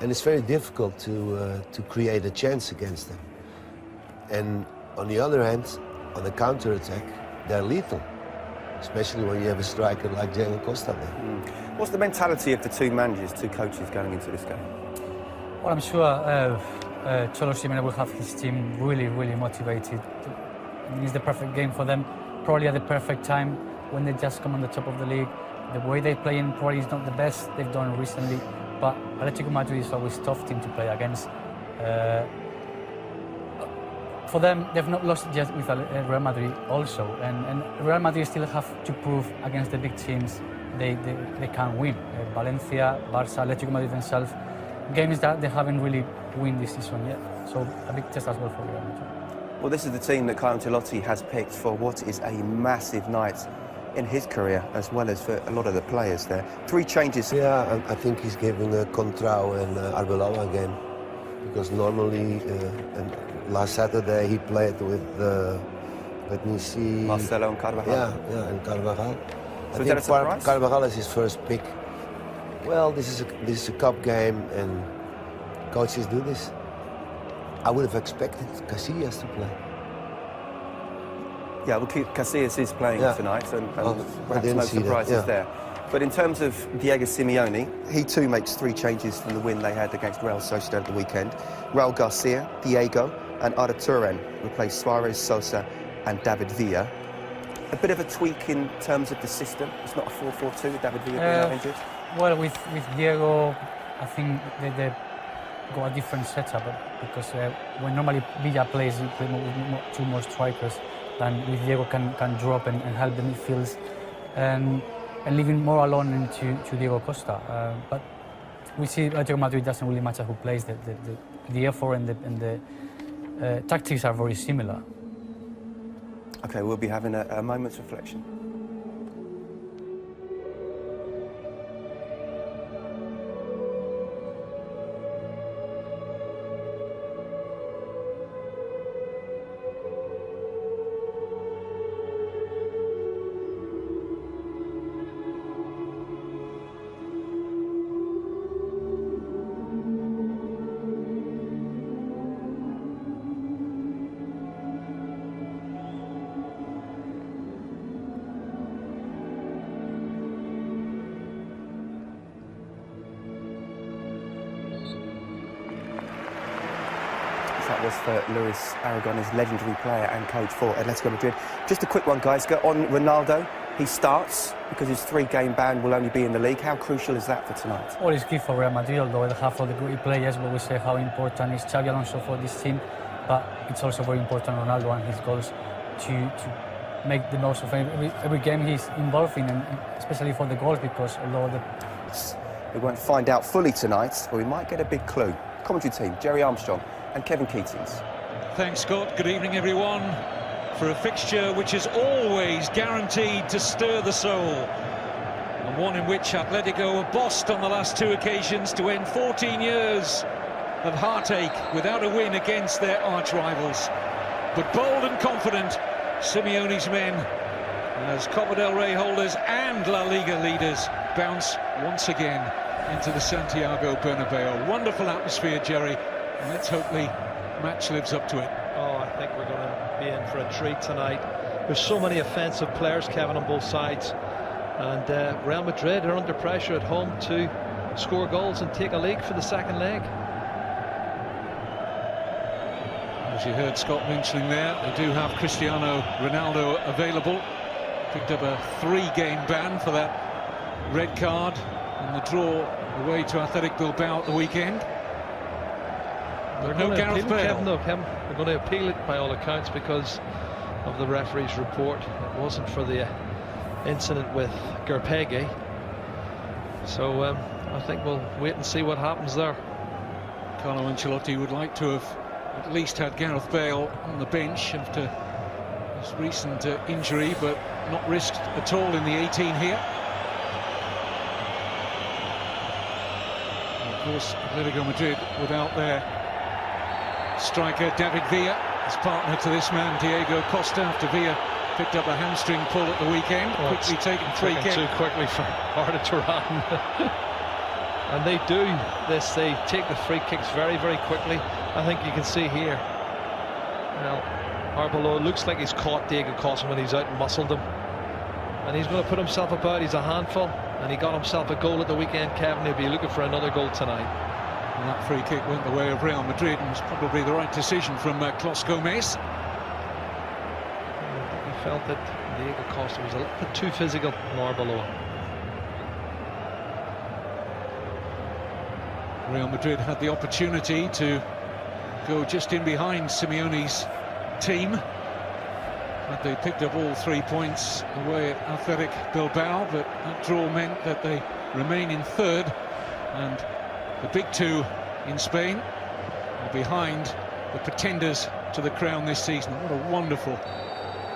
And it's very difficult to create a chance against them. And on the other hand, on the counter-attack, they're lethal, especially when you have a striker like Diego Costa there. What's the mentality of the two managers, two coaches going into this game? Well, I'm sure Cholo Simeone will have his team really motivated. It's the perfect game for them, probably at the perfect time when they just come on the top of the league. The way they play in probably is not the best they've done recently, but Atlético Madrid is always a tough team to play against. For them, they've not lost just with Real Madrid also, and Real Madrid still have to prove against the big teams they can win. Valencia, Barça, Atlético Madrid themselves, games that they haven't really won this season yet. So a big test as well for Real Madrid. Well, this is the team that Carlo Ancelotti has picked for what is a massive night in his career, as well as for a lot of the players there. 3 changes. Yeah, I think he's giving Coentrão and Arbeloa again, because normally, and last Saturday he played with, let me see, Marcelo and Carvajal. Yeah, and Carvajal. So is that a surprise? Carvajal is his first pick. Well, this is a cup game, and coaches do this. I would have expected Casillas to play. Yeah, well, Casillas is playing tonight, and perhaps no surprises there. But in terms of Diego Simeone, he too makes 3 changes from the win they had against Real Sociedad at the weekend. Raúl García, Diego, and Arda Turan replace Suarez, Sosa, and David Villa. A bit of a tweak in terms of the system. It's not a 4-4-2 with David Villa being out injured. Well, with Diego, I think they got a different setup because when normally Villa plays, he plays with 2 more strikers, and with Diego can drop and help the midfields, and leaving more alone into Diego Costa. But we see Atlético Madrid doesn't really matter who plays. The effort and the tactics are very similar. Okay, we'll be having a moment's reflection. That was for Luis Aragonés, legendary player and coach for Atlético Madrid. Just a quick one, guys. Go on Ronaldo. He starts because his 3-game ban will only be in the league. How crucial is that for tonight? Well, it's key for Real Madrid, although they have all the great players. But we say how important is Xabi Alonso for this team. But it's also very important Ronaldo and his goals to make the most of every game he's involved in, and especially for the goals, because although we won't find out fully tonight, but we might get a big clue. Commentary team, Jerry Armstrong and Kevin Keatings. Thanks, Scott. Good evening, everyone. For a fixture which is always guaranteed to stir the soul, and one in which Atletico were bossed on the last 2 occasions to end 14 years of heartache without a win against their arch-rivals. But bold and confident, Simeone's men, as Copa del Rey holders and La Liga leaders, bounce once again into the Santiago Bernabéu. Wonderful atmosphere, Jerry. And let's hope the match lives up to it. Oh, I think we're going to be in for a treat tonight. There's so many offensive players, Kevin, on both sides. And Real Madrid are under pressure at home to score goals and take a lead for the second leg. As you heard Scott mentioning there, they do have Cristiano Ronaldo available. Picked up a 3-game ban for that red card in the draw away to Athletic Bilbao at the weekend. They're no Gareth Bale. Kevin, they're going to appeal it by all accounts because of the referee's report. It wasn't for the incident with Gerpege. So I think we'll wait and see what happens there. Carlo Ancelotti would like to have at least had Gareth Bale on the bench after his recent injury, but not risked at all in the 18 here. And of course, Atletico Madrid without their striker David Villa, his partner to this man Diego Costa, after Villa picked up a hamstring pull at the weekend. Quickly taken 3 games. Too quickly for Arda Turan. And they do this, they take the free kicks very, very quickly. I think you can see here. Well, Arbeloa looks like he's caught Diego Costa when he's out and muscled him. And he's going to put himself about, he's a handful. And he got himself a goal at the weekend, Kevin. He'll be looking for another goal tonight. And that free kick went the way of Real Madrid and was probably the right decision from Clos Gómez. I think he felt that Diego Costa was a little bit too physical on Arbeloa. Real Madrid had the opportunity to go just in behind Simeone's team, but they picked up all 3 points away at Athletic Bilbao, but that draw meant that they remain in third, and the big two in Spain are behind the pretenders to the crown this season. What a wonderful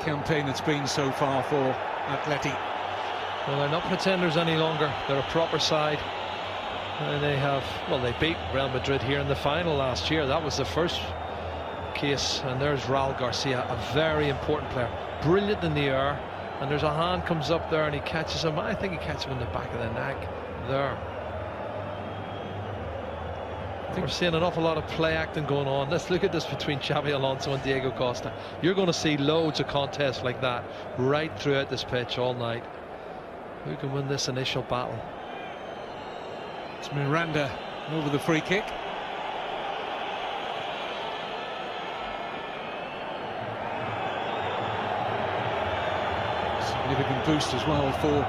campaign it's been so far for Athletic. Well, they're not pretenders any longer, they're a proper side. And they have, well, they beat Real Madrid here in the final last year. That was the first case. And there's Raúl García, a very important player, brilliant in the air. And there's a hand comes up there and he catches him. I think he catches him in the back of the neck there. We're seeing an awful lot of play acting going on. Let's look at this between Xabi Alonso and Diego Costa. You're going to see loads of contests like that right throughout this pitch all night. Who can win this initial battle? It's Miranda over the free kick. Significant boost as well for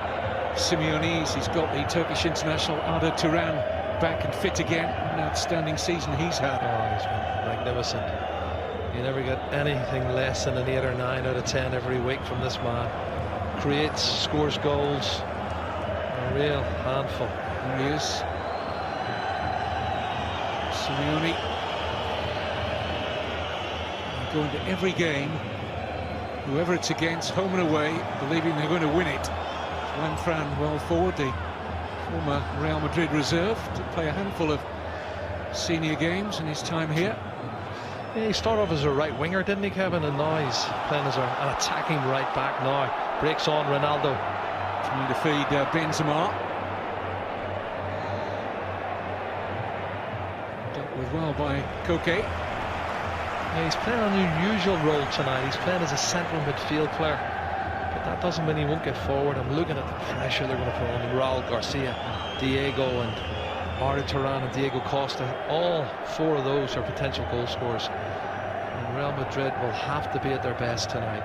Simeone. He's got the Turkish international Arda Turan back and fit again. An outstanding season he's had. Oh, he's been magnificent. You never get anything less than an 8 or 9 out of 10 every week from this man. Creates, scores goals. A real handful. There he is. Simeone going to every game, whoever it's against, home and away, believing they're going to win it. Juan Fran well forward, the former Real Madrid reserve, to play a handful of senior games in his time here. Yeah, he started off as a right winger, didn't he, Kevin? And now he's playing as an attacking right back now. Breaks on Ronaldo. Trying to feed Benzema. Well by Koke. Yeah, he's playing an unusual role tonight. He's playing as a central midfield player, but that doesn't mean he won't get forward. I'm looking at the pressure they're going to put on him. Raúl García, Diego and Arda Turan and Diego Costa, all 4 of those are potential goal scorers, and Real Madrid will have to be at their best tonight.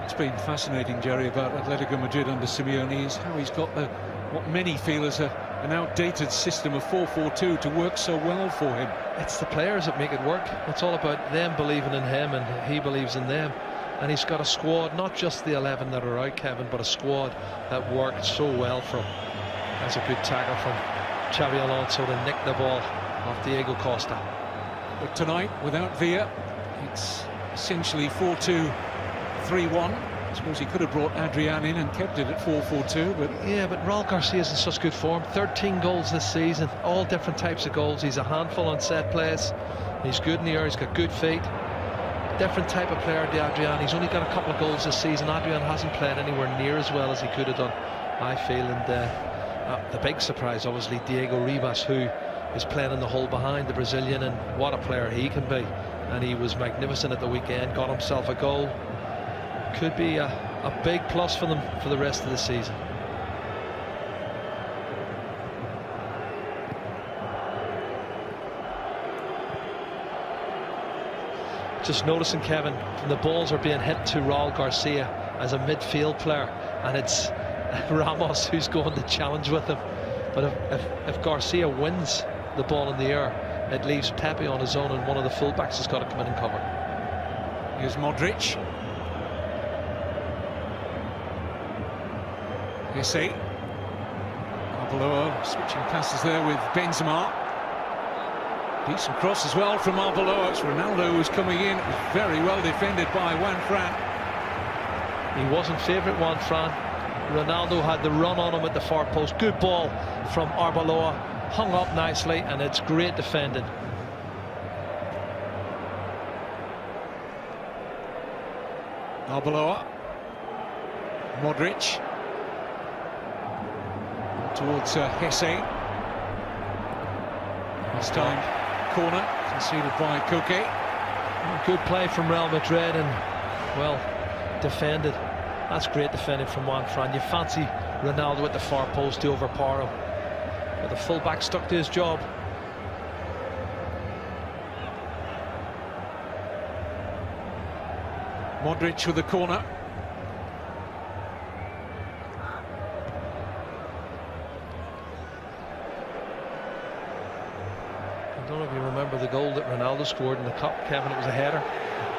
It's been fascinating, Jerry, about Atletico Madrid under Simeone is how he's got what many feel is an outdated system of 4-4-2 to work so well for him. It's the players that make it work. It's all about them believing in him and he believes in them. And he's got a squad, not just the 11 that are out, Kevin, but a squad that worked so well for him. That's a good tackle from Xabi Alonso to nick the ball off Diego Costa. But tonight, without Villa, it's essentially 4-2-3-1. I suppose he could have brought Adrián in and kept it at 4-4-2, but yeah, but Raúl García is in such good form. 13 goals this season, all different types of goals. He's a handful on set plays. He's good in the air. He's got good feet. Different type of player, Adrián. He's only got a couple of goals this season. Adrián hasn't played anywhere near as well as he could have done, I feel. And the big surprise, obviously, Diego Ribas, who is playing in the hole behind, the Brazilian, and what a player he can be. And he was magnificent at the weekend. Got himself a goal. Could be a big plus for them for the rest of the season. Just noticing, Kevin, the balls are being hit to Raúl García as a midfield player, and it's Ramos who's going to challenge with him. But if Garcia wins the ball in the air, it leaves Pepe on his own, and one of the fullbacks has got to come in and cover. Here's Modrić. Esse. Arbeloa switching passes there with Benzema. Decent cross as well from Arbeloa. It's Ronaldo who's coming in. It was very well defended by Juan Fran. He wasn't favourite, Juan Fran. Ronaldo had the run on him at the far post. Good ball from Arbeloa. Hung up nicely, and it's great defending. Arbeloa. Modrić. Towards Esse. This time, corner, conceded by Koke. Good play from Real Madrid and, well, defended. That's great defending from Juan Fran. You fancy Ronaldo at the far post to overpower him. But the full-back stuck to his job. Modrić with the corner. I don't know if you remember the goal that Ronaldo scored in the cup, Kevin. It was a header.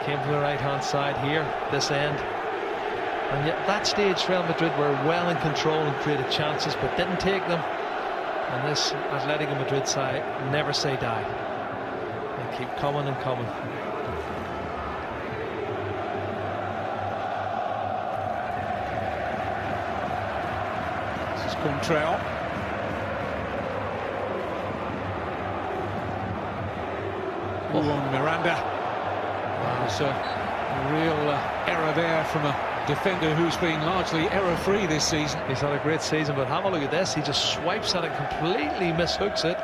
Came from the right-hand side here, this end. And yet at that stage Real Madrid were well in control and created chances but didn't take them. And this Atletico Madrid side never say die. They keep coming and coming. This is Coentrão. On Miranda. There's a real error there from a defender who's been largely error-free this season. He's had a great season, but have a look at this. He just swipes at it, completely mishooks it.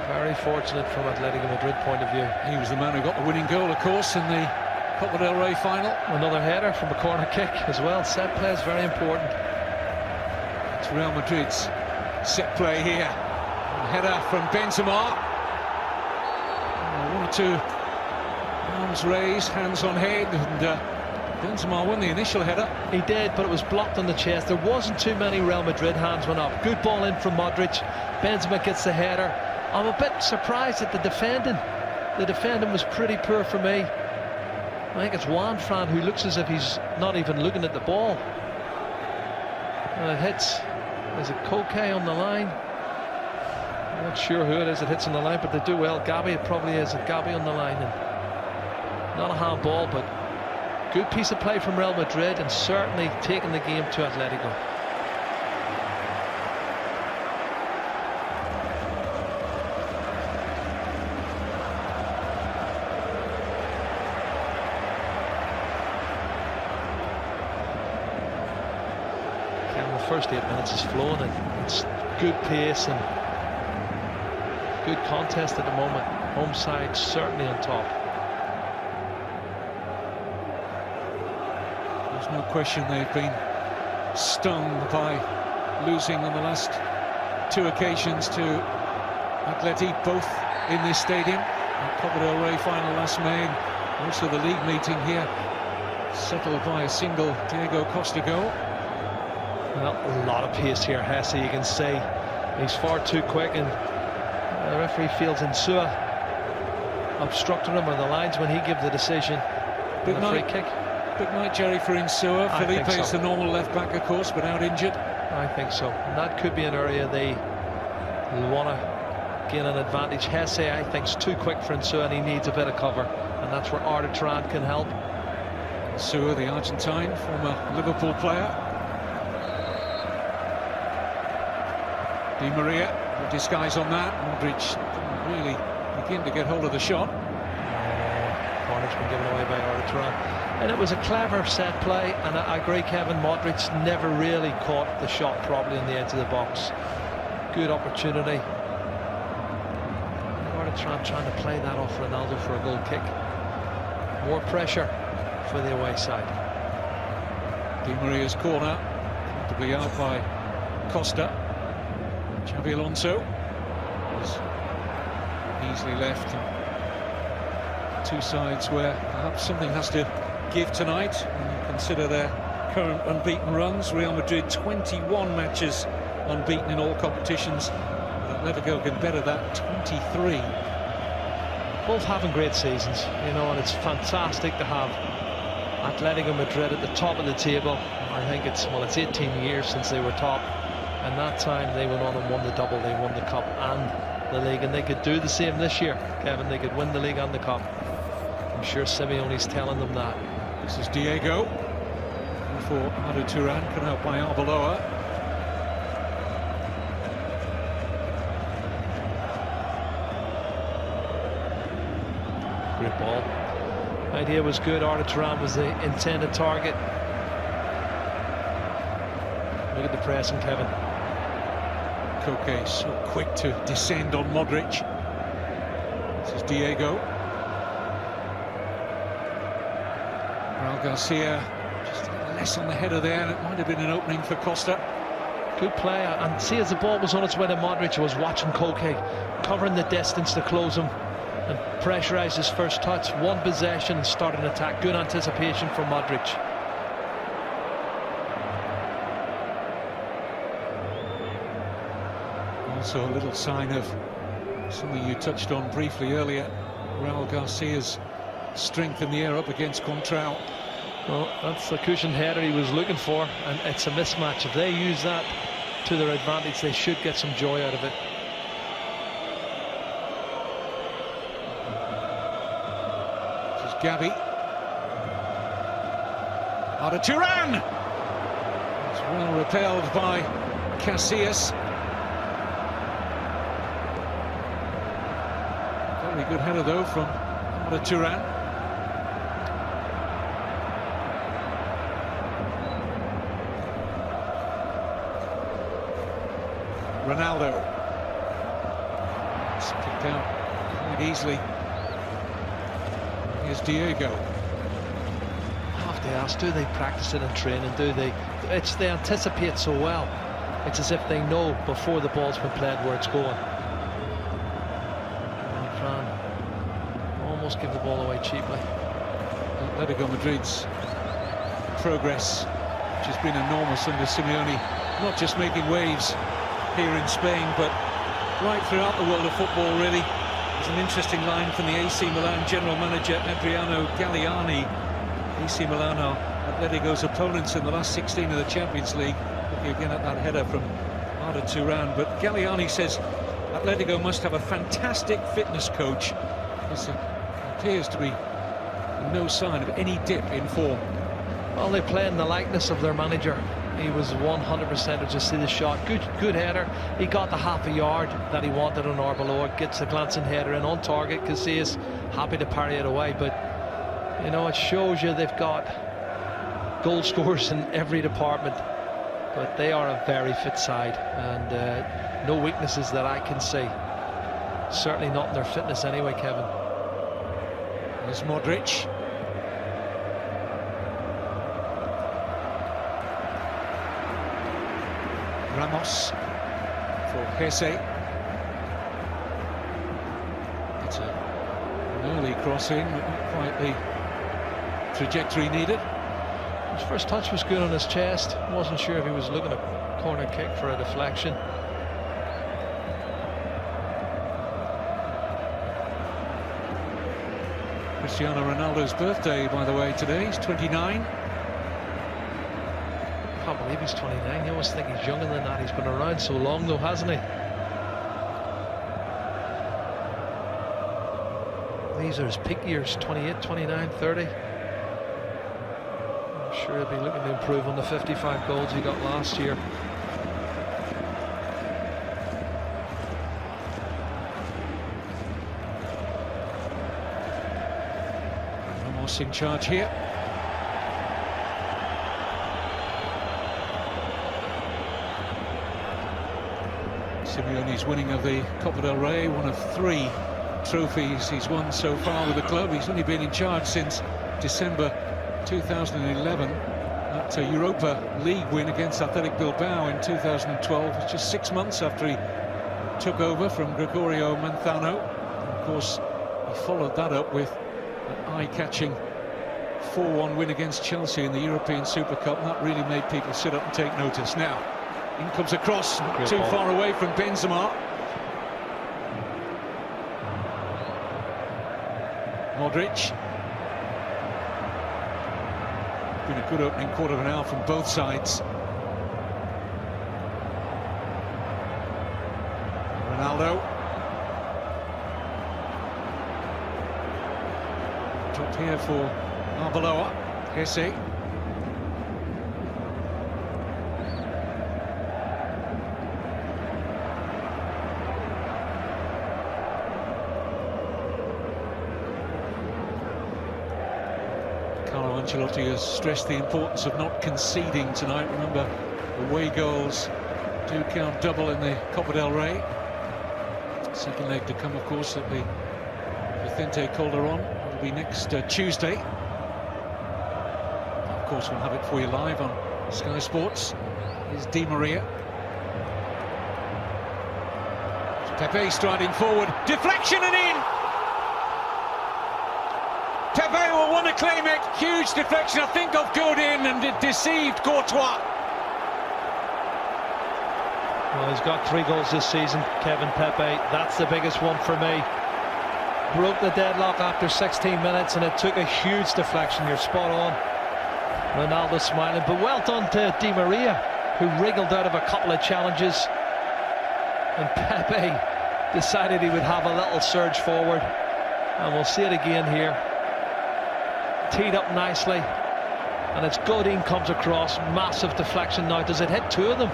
Very fortunate from Atletico Madrid point of view. He was the man who got the winning goal, of course, in the Copa del Rey final. Another header from a corner kick as well. Set play is very important. It's Real Madrid's set play here. A header from Benzema. One or two arms raised, hands on head, and Benzema won the initial header. He did, but it was blocked on the chest. There wasn't too many Real Madrid hands went up. Good ball in from Modrić. Benzema gets the header. I'm a bit surprised at the defending. The defending was pretty poor for me. I think it's Juan Fran who looks as if he's not even looking at the ball. And it hits. Is it Koke on the line? I'm not sure who it is that hits on the line, but they do well. Gabi, it probably is. Gabi on the line. And not a handball, but good piece of play from Real Madrid and certainly taking the game to Atletico. Kevin, the first 8 minutes is flowing and it's good pace and good contest at the moment. Home side certainly on top. There's no question they've been stung by losing on the last two occasions to Atleti, both in this stadium. The Copa del Rey final last May, and also the league meeting here, settled by a single Diego Costa goal. Well, a lot of pace here, Hesse, you can see. He's far too quick, and the referee feels Insúa obstructed him on the lines when he gave the decision. Big on the free kick. Big night, Jerry, for Insúa. Felipe is the normal left back, of course, but out injured. I think so. And that could be an area they want to gain an advantage. Hesse, I think, is too quick for Insúa, and he needs a bit of cover, and that's where Arda Turan can help. Insúa, the Argentine, former Liverpool player. Di María, no disguise on that. Modrić didn't really begin to get hold of the shot. Corner's been given away by Arda Turan. And it was a clever set play, and I agree, Kevin, Modrić never really caught the shot properly on the edge of the box. Good opportunity. Arda Turan trying to play that off Ronaldo for a goal kick. More pressure for the away side. Di Maria's corner, comfortably out by Costa. Xabi Alonso was easily left. Two sides where perhaps something has to give tonight when you consider their current unbeaten runs. Real Madrid 21 matches unbeaten in all competitions. Atletico can better that, 23. Both having great seasons, you know, and it's fantastic to have Atletico Madrid at the top of the table. I think it's 18 years since they were top. And that time they went on and won the double. They won the cup and the league, and they could do the same this year, Kevin. They could win the league and the cup. I'm sure Simeone's telling them that. This is Diego for Arda Turan, cut out by Arbeloa. Great ball. Idea was good. Arda Turan was the intended target. Look at the pressing, Kevin. Koke so quick to descend on Modrić. This is Diego. Raúl Garcia just a little less on the header there, and it might have been an opening for Costa. Good play, and see, as the ball was on its way to Modrić, was watching Koke covering the distance to close him and pressurise his first touch. One possession and start an attack. Good anticipation from Modrić. Also a little sign of something you touched on briefly earlier, Raúl Garcia's strength in the air up against Coentrão. Well, that's the cushion header he was looking for, and it's a mismatch. If they use that to their advantage, they should get some joy out of it. This is Gavi. Arda Turan! It's well repelled by Casillas. Very good header though from Arda Turan. Ronaldo. It's kicked out quite easily. Here's Diego. I have to ask, do they practice it in training? Do they? They anticipate so well. It's as if they know before the ball's been played where it's going. Fran almost give the ball away cheaply. Atletico Madrid's progress, which has been enormous under Simeone, not just making waves here in Spain, but right throughout the world of football, really. There's an interesting line from the AC Milan general manager Adriano Galliani. AC Milan are Atletico's opponents in the last 16 of the Champions League. Looking again at that header from Arda Turan, but Galliani says Atletico must have a fantastic fitness coach. There appears to be no sign of any dip in form. Well, they play in the likeness of their manager. He was 100% to just see the shot. Good header. He got the half a yard that he wanted on Arbeloa. Gets a glancing header in on target. Casillas happy to parry it away. But, you know, it shows you they've got goal scorers in every department. But they are a very fit side. And no weaknesses that I can see. Certainly not in their fitness anyway, Kevin. There's Modrić. Ramos for Hesse. It's an early crossing, but not quite the trajectory needed. His first touch was good on his chest. Wasn't sure if he was looking at a corner kick for a deflection. Cristiano Ronaldo's birthday, by the way, today. He's 29. I can't believe he's 29. You always think he's younger than that. He's been around so long though, hasn't he? These are his peak years, 28, 29, 30. I'm sure he'll be looking to improve on the 55 goals he got last year. Ramos in charge here. Simeone's winning of the Copa del Rey, one of 3 trophies he's won so far with the club. He's only been in charge since December 2011. That Europa League win against Athletic Bilbao in 2012. It's just 6 months after he took over from Gregorio Manzano. And of course, he followed that up with an eye-catching 4-1 win against Chelsea in the European Super Cup. And that really made people sit up and take notice. Now, in comes a cross, not too far away from Benzema. Modrić. Been a good opening quarter of an hour from both sides. Ronaldo. Drop here for Arbeloa. Hesse. Carlo Ancelotti has stressed the importance of not conceding tonight. Remember, away goals Do count double in the Copa del Rey. Second leg to come, of course, at the Vicente Calderón. It'll be next Tuesday. Of course, we'll have it for you live on Sky Sports. Here's Di María. Pepe striding forward. Deflection and in! Pepe will want to claim it. Huge deflection, I think, of good in, and it deceived Courtois. Well, he's got 3 goals this season, Kevin Pepe. That's the biggest one for me. Broke the deadlock after 16 minutes, and it took a huge deflection. You're spot on. Ronaldo smiling, but well done to Di María, who wriggled out of a couple of challenges. And Pepe decided he would have a little surge forward. And we'll see it again here. Teed up nicely. And it's Godin comes across. Massive deflection now. Does it hit 2 of them?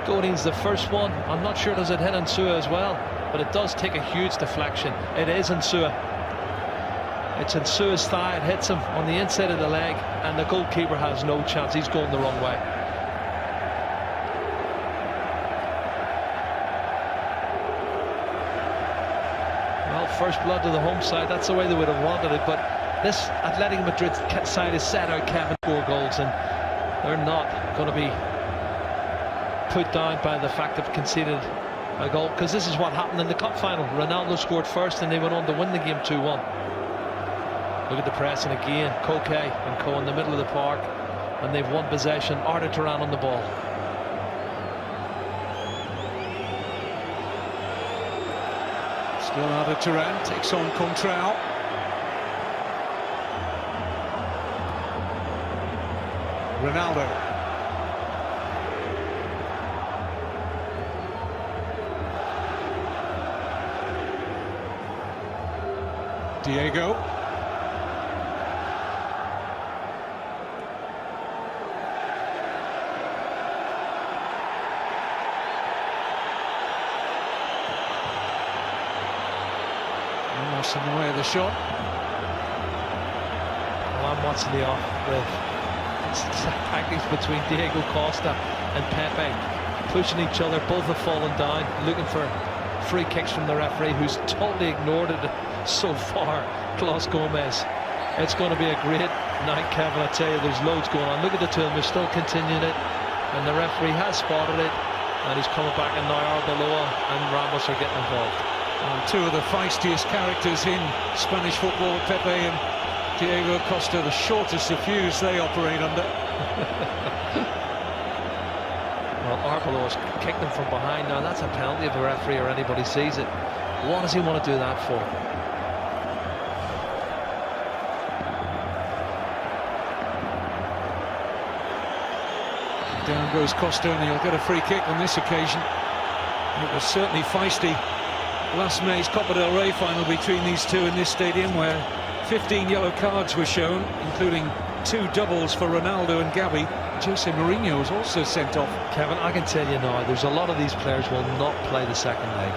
Godin's the first one. I'm not sure does it hit Insúa as well. But it does take a huge deflection. It is Insúa. It's Insúa's thigh. It hits him on the inside of the leg. And the goalkeeper has no chance. He's going the wrong way. First blood to the home side, that's the way they would have wanted it, but this Atlético Madrid side is set out, Kevin, 4 goals, and they're not going to be put down by the fact they've conceded a goal, because this is what happened in the cup final. Ronaldo scored first and they went on to win the game 2-1. Look at the pressing again. Koke and Co in the middle of the park, and they've won possession. Arda Turan on the ball. Arda Turan takes on Coentrão. Ronaldo. Diego. In the way of the shot. Well, I'm watching the tactics between Diego Costa and Pepe, pushing each other. Both have fallen down, looking for free kicks from the referee, who's totally ignored it so far. Clos Gómez. It's going to be a great night, Kevin. I tell you, there's loads going on. Look at the 2 of them, they're still continuing it, and the referee has spotted it, and he's coming back, and now Arbeloa and Ramos are getting involved. 2 of the feistiest characters in Spanish football, Pepe and Diego Costa, the shortest of fuse they operate under. Well, Arbeloa's kicked him from behind now. That's a penalty if the referee or anybody sees it. What does he want to do that for? Down goes Costa, and he'll get a free kick on this occasion. It was certainly feisty last May's Copa del Rey final between these 2 in this stadium, where 15 yellow cards were shown, including 2 doubles for Ronaldo and Gavi. Jose Mourinho was also sent off. Kevin, I can tell you now, there's a lot of these players will not play the second leg.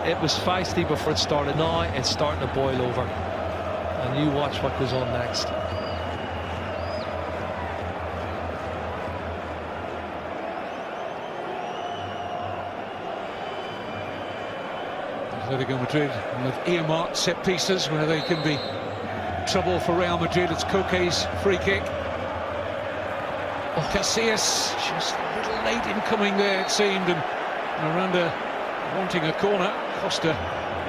It was feisty before it started. Now it's starting to boil over, and you watch what goes on next. Atletico Madrid with earmarked set pieces where they can be trouble for Real Madrid. It's Koke's free kick. Casillas just a little late in coming there, it seemed, and Miranda wanting a corner. Costa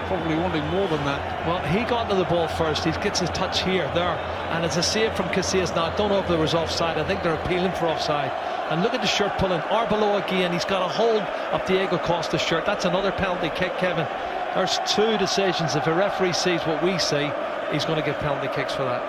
probably wanting more than that. Well, he got to the ball first. He gets his touch here, there, and it's a save from Casillas. Now, I don't know if there was offside. I think they're appealing for offside. And look at the shirt pulling. Arbeloa again. He's got a hold of Diego Costa's shirt. That's another penalty kick, Kevin. There's 2 decisions. If a referee sees what we see, he's going to get penalty kicks for that.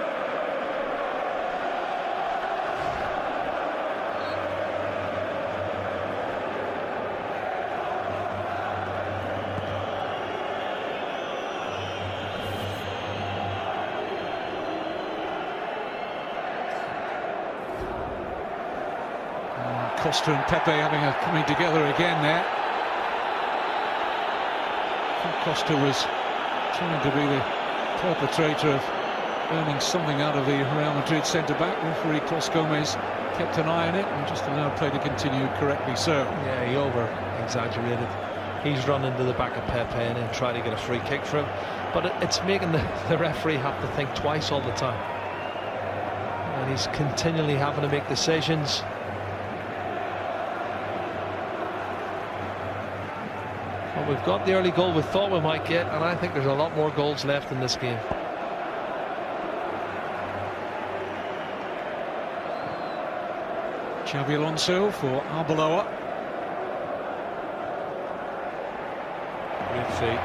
Costa and Pepe coming together again there. I think Costa was trying to be the perpetrator of earning something out of the Real Madrid centre-back. Referee Clos Gómez kept an eye on it and just allowed play to continue, correctly so. Yeah, he over-exaggerated. He's run into the back of Pepe and then tried to get a free kick for him. But it's making the referee have to think twice all the time. And he's continually having to make decisions. Well, we've got the early goal we thought we might get, and I think there's a lot more goals left in this game. Xabi Alonso for Arbeloa. Great feet.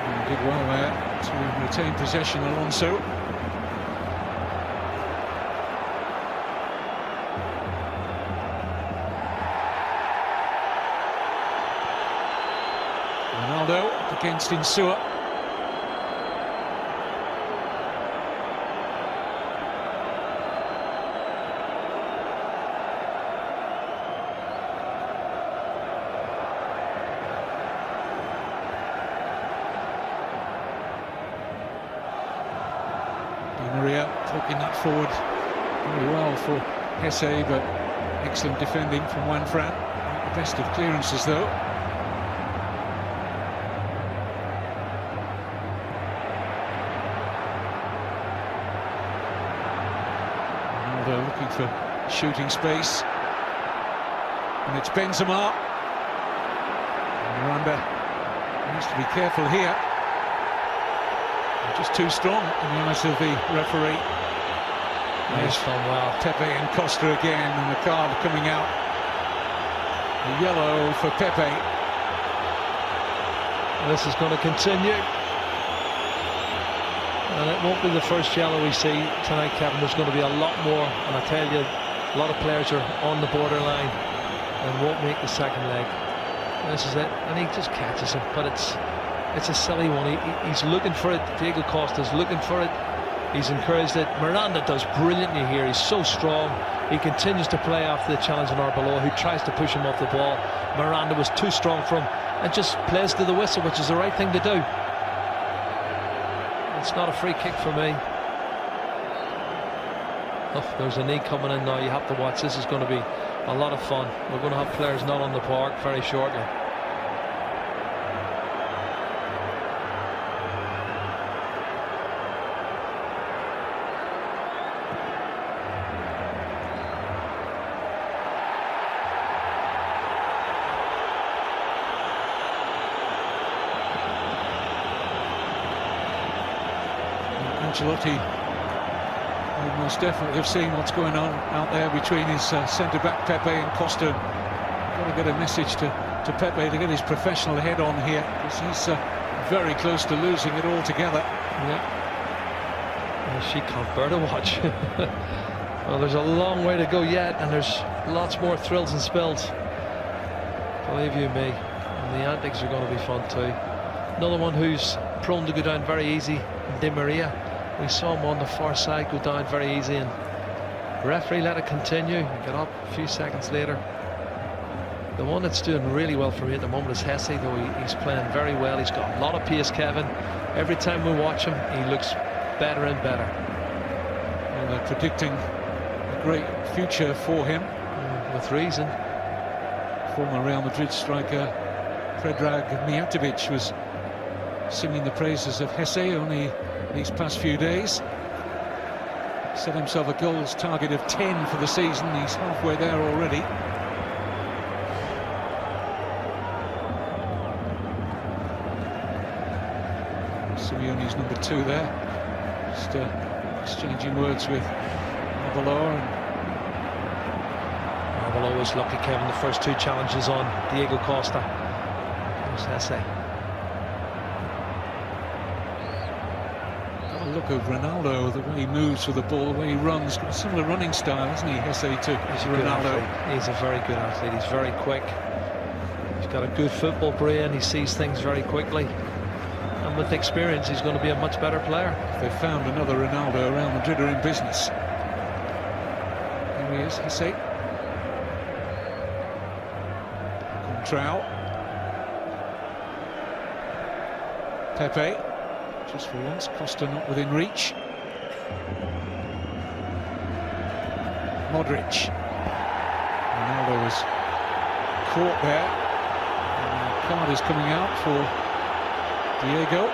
And did well there to retain possession, Alonso. Ronaldo up against Insúa. Di María taking that forward very well for Hesse, but excellent defending from Juanfran. Not the best of clearances though. Looking for shooting space, and it's Benzema. Miranda needs to be careful here. Just too strong in the eyes of the referee. Nice done well. Pepe and Costa again, and the card coming out. The yellow for Pepe. This is going to continue. And it won't be the first yellow we see tonight, Kevin. There's going to be a lot more, and I tell you, a lot of players are on the borderline and won't make the second leg. This is it, and he just catches him, but it's a silly one. He's looking for it. Diego Costa's looking for it. He's encouraged it. Miranda does brilliantly here. He's so strong. He continues to play after the challenge on Arbeloa, who tries to push him off the ball. Miranda was too strong for him and just plays to the whistle, which is the right thing to do. It's not a free kick for me. Oh, there's a knee coming in now. You have to watch. This is going to be a lot of fun. We're going to have players not on the park very shortly. Ancelotti will most definitely have seen what's going on out there between his centre-back Pepe and Costa. Got to get a message to Pepe to get his professional head on here, because he's very close to losing it altogether. Yeah. Well, she can't bear to watch. Well, there's a long way to go yet, and there's lots more thrills and spills. Believe you me, and the antics are going to be fun too. Another one who's prone to go down very easy, Di María. We saw him on the far side go down very easy, and the referee let it continue. He got up a few seconds later. The one that's doing really well for me at the moment is Hesse, though he's playing very well. He's got a lot of pace, Kevin. Every time we watch him, he looks better and better. And they're predicting a great future for him. With reason. Former Real Madrid striker Predrag Mijatovic was singing the praises of Hesse only these past few days. Set himself a goals target of 10 for the season. He's halfway there already. Simeone's number 2 there. Just exchanging words with Arbeloa. Arbeloa was lucky, Kevin. The first 2 challenges on Diego Costa. There's Hesse. Look of Ronaldo, the way he moves with the ball, the way he runs. Got a similar running style, hasn't he, Hesse, to Ronaldo? He's a very good athlete. He's very quick. He's got a good football brain. He sees things very quickly. And with experience, he's going to be a much better player. If they found another Ronaldo, Real Madrid are in business. Here he is, Hesse. Coentrão. Pepe, just for once, Costa not within reach. Modrić. Ronaldo was caught there. And the card is coming out for Diego.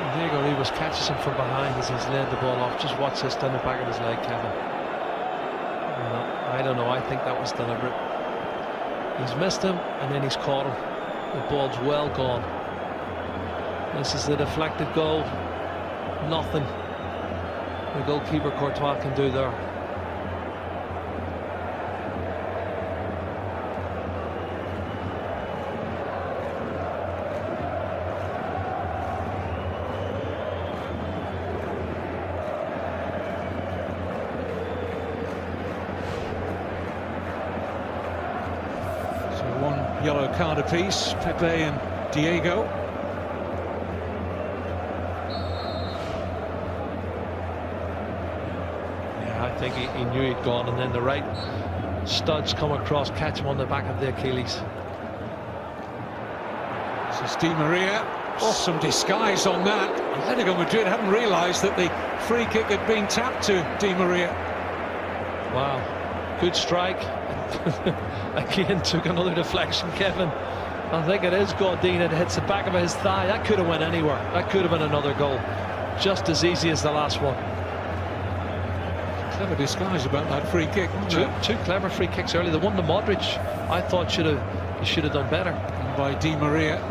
And Diego Ribas catches him from behind as he's laid the ball off. Just watch this down the back of his leg, Kevin. I don't know, I think that was deliberate. He's missed him and then he's caught him. The ball's well gone. This is the deflected goal. Nothing the goalkeeper Courtois can do there. Yellow card apiece, Pepe and Diego. Yeah, I think he knew he'd gone, and then the right studs come across, catch him on the back of the Achilles. This is Di María. Oh, some disguise on that. Atletico Madrid hadn't realised that the free kick had been tapped to Di María. Wow, good strike. Again, took another deflection, Kevin. I think it is Godin. It hits the back of his thigh. That could have went anywhere. That could have been another goal. Just as easy as the last one. Clever disguise about that free kick. Two clever free kicks early. The one to Modrić, I thought he should have done better. And by Di María,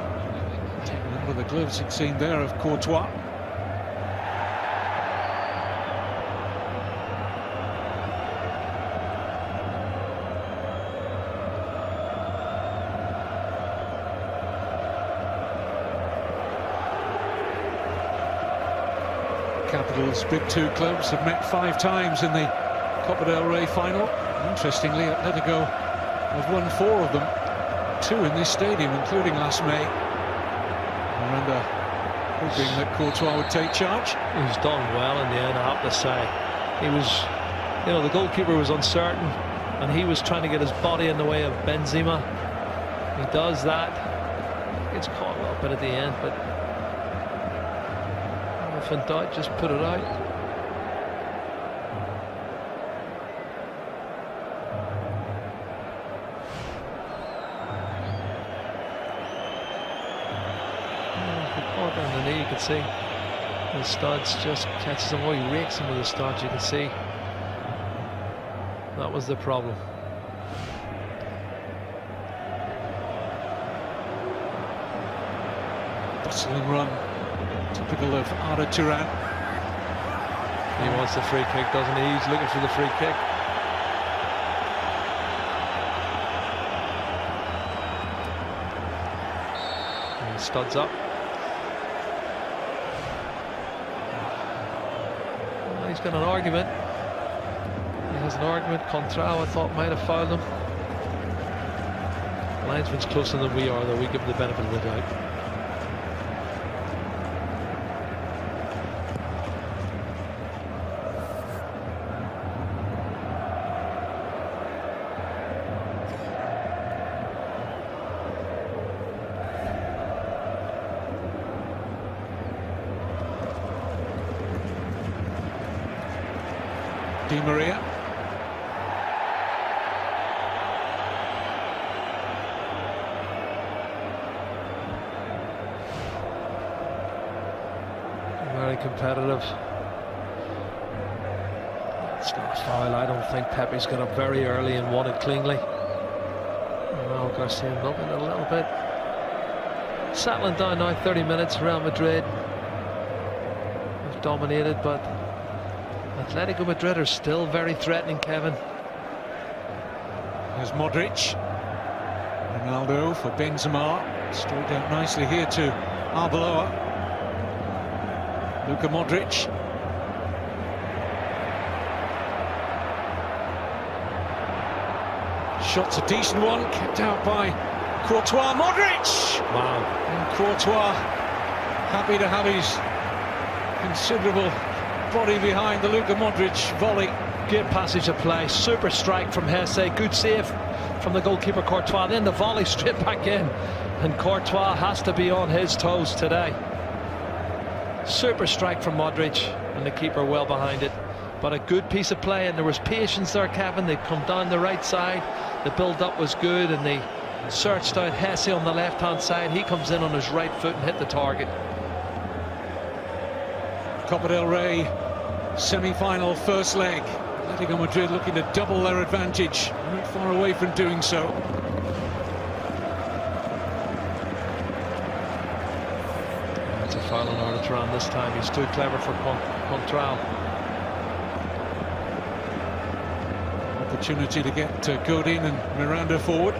taking under the gloves, it seemed there, of Courtois. Capital's big two clubs have met 5 times in the Copa del Rey final. Interestingly, Atletico have won 4 of them, 2 in this stadium, including last May. I remember hoping that Courtois would take charge. He's done well in the end, I have to say. He was, you know, the goalkeeper was uncertain, and he was trying to get his body in the way of Benzema. He does that. Gets caught a little bit at the end, but Van Dijk just put it out. Caught on the knee, you can see the studs just catches him. Oh, he rakes him with the studs, you can see. That was the problem. Bustling run. Typical of Arda Turan. He wants the free kick, doesn't he? He's looking for the free kick. And studs up. Well, he's got an argument. He has an argument. Contrao, I thought, might have fouled him. Linesman's closer than we are, though. We give him the benefit of the doubt. Di María. Very competitive. It's not a foul. I don't think Pepe's got up very early and won it cleanly. Raúl García milking it a little bit. Settling down now, 30 minutes. Real Madrid have dominated, but Atletico Madrid are still very threatening, Kevin. There's Modrić. Ronaldo for Benzema. Straight out nicely here to Arbeloa. Luka Modrić. Shot's a decent one, kept out by Courtois. Modrić! Wow. And Courtois happy to have his considerable body behind the Luka Modrić volley. Great passage of play, super strike from Hesse, good save from the goalkeeper Courtois, then the volley straight back in. and Courtois has to be on his toes today. Super strike from Modrić, and the keeper well behind it. But a good piece of play, and there was patience there, Kevin. They'd come down the right side, the build-up was good, and they searched out Hesse on the left-hand side. He comes in on his right foot and hit the target. Copa del Rey semi-final first leg. Atletico Madrid looking to double their advantage. Not far away from doing so. It's a foul on Arda Turan this time. He's too clever for Coentrão. Opportunity to get Godin and Miranda forward.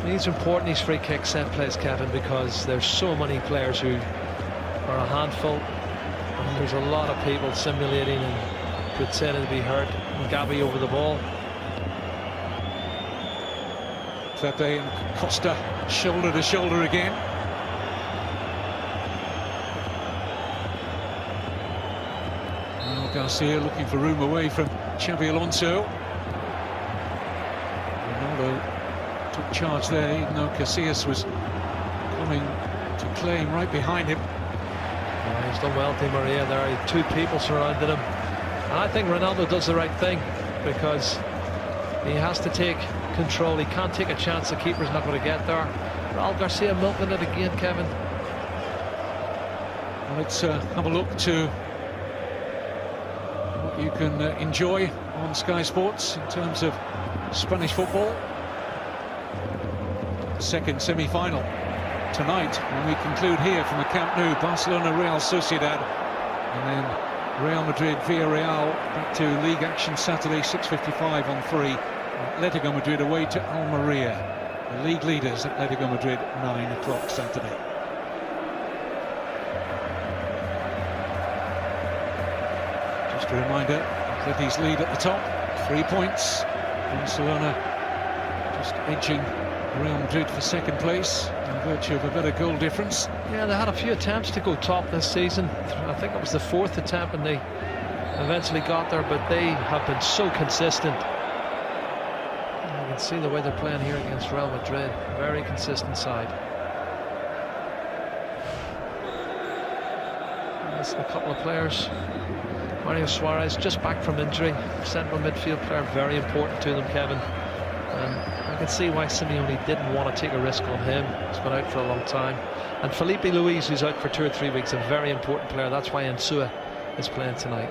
These are important, these free kick set plays, Kevin, because there's so many players who are a handful, and there's a lot of people simulating and pretending to be hurt. And Gabi over the ball. Pepe and Costa shoulder to shoulder again. Raúl García looking for room away from Xabi Alonso. Ronaldo took charge there, even though Casillas was coming to claim right behind him. He's done well, Di María. There are two people surrounding him, and I think Ronaldo does the right thing, because he has to take control. He can't take a chance the keeper's not going to get there. Raúl García milking it again, Kevin. Let's have a look to what you can enjoy on Sky Sports in terms of Spanish football. Second semi-final tonight when we conclude here from the Camp Nou. Barcelona, Real Sociedad, and then Real Madrid, Villarreal. Back to league action Saturday, 6:55 on 3. Atletico Madrid away to Almeria. The league leaders, Atletico Madrid, 9 o'clock Saturday. Just a reminder, Atleti's lead at the top, 3 points. Barcelona just edging Real Madrid for second place in virtue of a better goal difference. Yeah, they had a few attempts to go top this season. I think it was the 4th attempt, and they eventually got there, but they have been so consistent. You can see the way they're playing here against Real Madrid. Very consistent side. There's a couple of players. Mario Suarez just back from injury. Central midfield player, very important to them, Kevin. And I can see why Simeone didn't want to take a risk on him. He's been out for a long time. And Felipe Luis, who's out for 2 or 3 weeks, a very important player. That's why Insúa is playing tonight.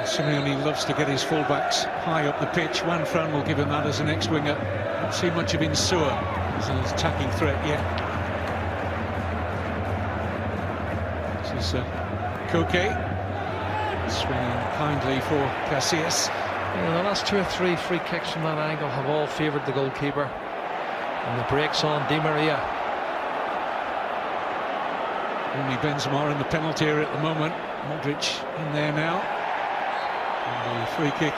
Simeone loves to get his fullbacks high up the pitch. Juan Fran will give him that as an ex-winger. Don't see much of Insúa as an attacking threat yet. This is Koke swinging kindly for Casillas. Yeah, the last 2 or 3 free kicks from that angle have all favoured the goalkeeper. And the breaks on Di María. Only Benzema in the penalty area at the moment. Modrić in there now. And the free kick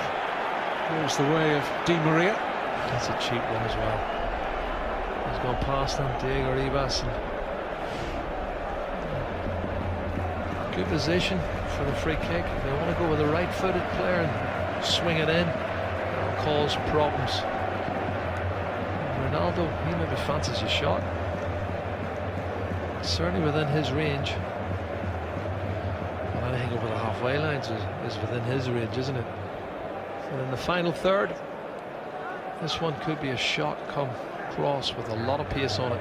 goes the way of Di María. That's a cheap one as well. He's gone past them, Diego Ribas. Good position for the free kick. They want to go with a right-footed player and swing it in. That'll cause problems. Ronaldo, he maybe fancies a shot. Certainly within his range. Well, anything over the halfway lines is within his range, isn't it? And in the final third, this one could be a shot come cross with a lot of pace on it.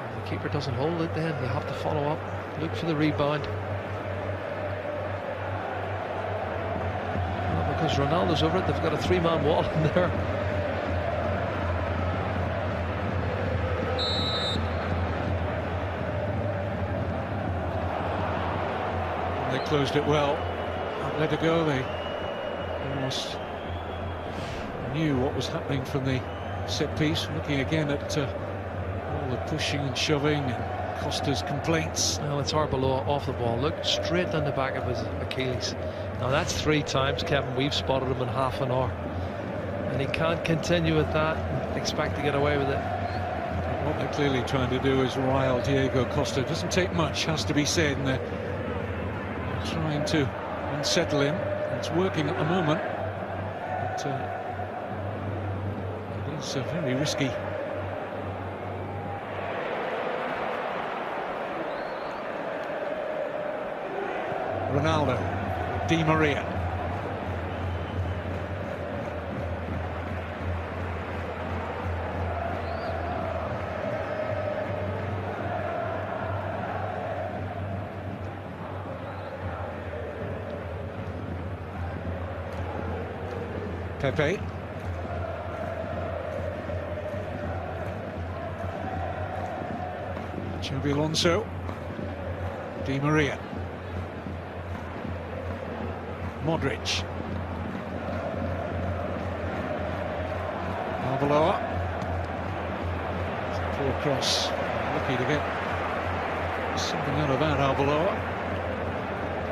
If the keeper doesn't hold it, then you have to follow up, look for the rebound. Well, because Ronaldo's over it, they've got a 3-man wall in there. They closed it well. Atletico, they almost knew what was happening from the set piece. Looking again at all the pushing and shoving and Costa's complaints. Well, it's Arbeloa off the ball. Look straight down the back of his Achilles. Now that's 3 times, Kevin. We've spotted him in half an hour, and he can't continue with that and expect to get away with it. What they're clearly trying to do is rile Diego Costa. Doesn't take much, has to be said, and they're trying to unsettle him. It's working at the moment, but it is very risky. Ronaldo, Di María. Pepe. Xabi Alonso. Di María. Modrić. Arbeloa. Poor cross. Lucky to get something out of that, Arbeloa.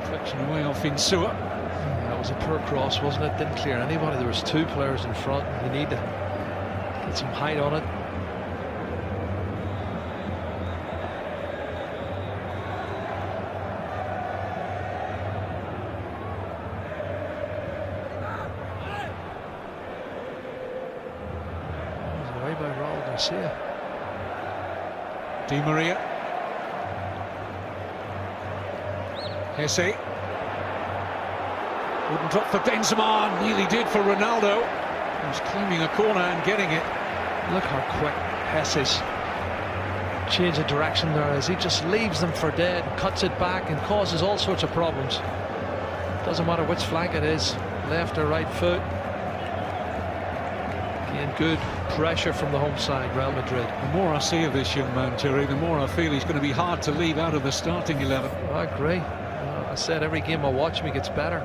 Deflection away off Insúa. That was a poor cross, wasn't it? Didn't clear anybody. There was two players in front. You need to get some height on it. Away by Raúl García. Di María. Hesse. Wouldn't drop for Benzema, nearly did for Ronaldo. He was claiming a corner and getting it. Look how quick Hesse's change of direction there is. He just leaves them for dead, cuts it back and causes all sorts of problems. Doesn't matter which flank it is, left or right foot. Again, good pressure from the home side, Real Madrid. The more I see of this young man, Terry, the more I feel he's going to be hard to leave out of the starting 11. I agree. I said every game I watch him, he gets better.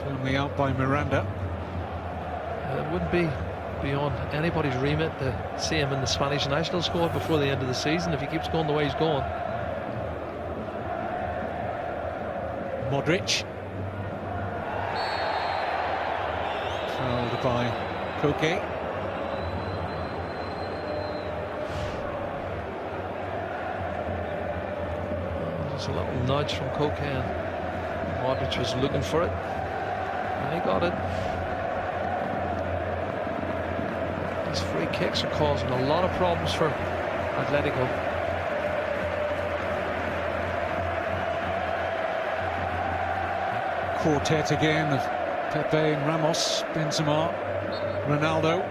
Firmly out by Miranda. It wouldn't be beyond anybody's remit to see him in the Spanish national squad before the end of the season if he keeps going the way he's going. Modrić. Fouled by Koke. There's a little nudge from Koke, and Modrić was looking for it. And he got it. These free kicks are causing a lot of problems for Atletico. Quartet again of Pepe and Ramos, Benzema, Ronaldo.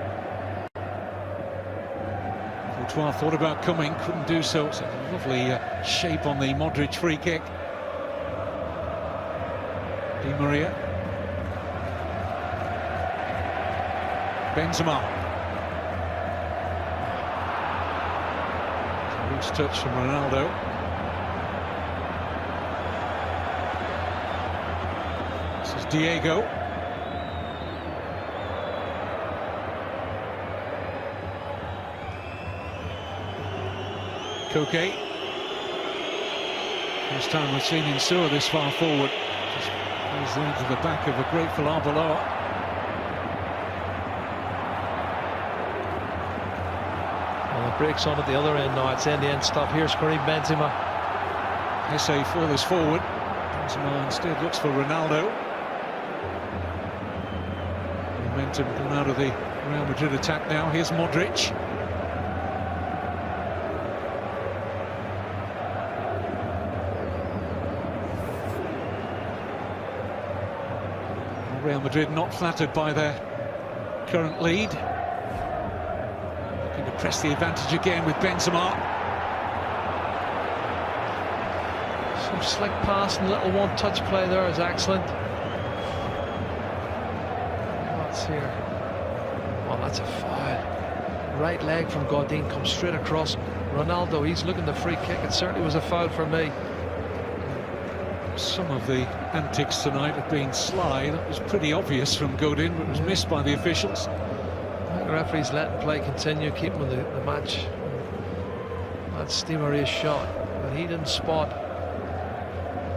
Courtois thought about coming, couldn't do so. It's a lovely shape on the Modrić free kick. Di María. Benzema. Loose touch from Ronaldo. This is Diego. Koke. First time we've seen Insúa this far forward. Just goes into the back of a grateful Arbeloa. Breaks on at the other end now. It's end-to-end stop. Here's Karim Benzema. Hesse furthest forward. Benzema instead looks for Ronaldo. Momentum coming out of the Real Madrid attack now. Here's Modrić. Real Madrid not flattered by their current lead. Press the advantage again with Benzema. Some slick pass and little one-touch play there is excellent. What's here? Oh, that's a foul. Right leg from Godin comes straight across. Ronaldo, he's looking the free kick. It certainly was a foul for me. Some of the antics tonight have been sly. That was pretty obvious from Godin, but was missed by the officials. The referee's letting play continue, keeping the match. That's Di Maria's shot, but he didn't spot.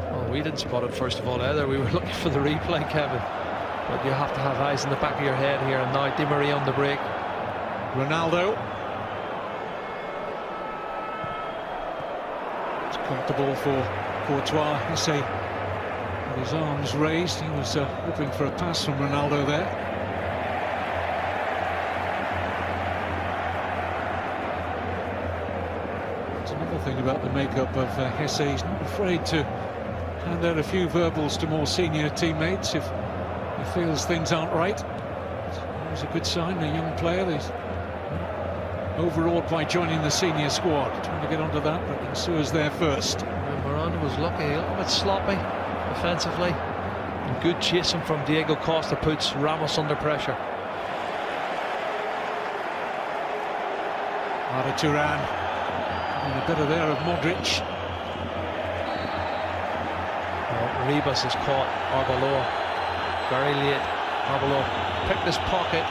Well, we didn't spot it first of all either. We were looking for the replay, Kevin. But you have to have eyes in the back of your head here. And now Di María on the break. Ronaldo. It's comfortable for Courtois. Hesse with his arms raised. He was hoping for a pass from Ronaldo there. That's another thing about the makeup of Hesse. He's not afraid to hand out a few verbals to more senior teammates if he feels things aren't right. It's a good sign, a young player. He's overawed by joining the senior squad. Trying to get onto that, but Insúa's there first. Miranda was lucky, a little bit sloppy offensively. And good chasing from Diego Costa puts Ramos under pressure. Arda Turan, and a bit of there of Modrić. Ribas has caught Arbeloa very late. Arbeloa picked his pocket.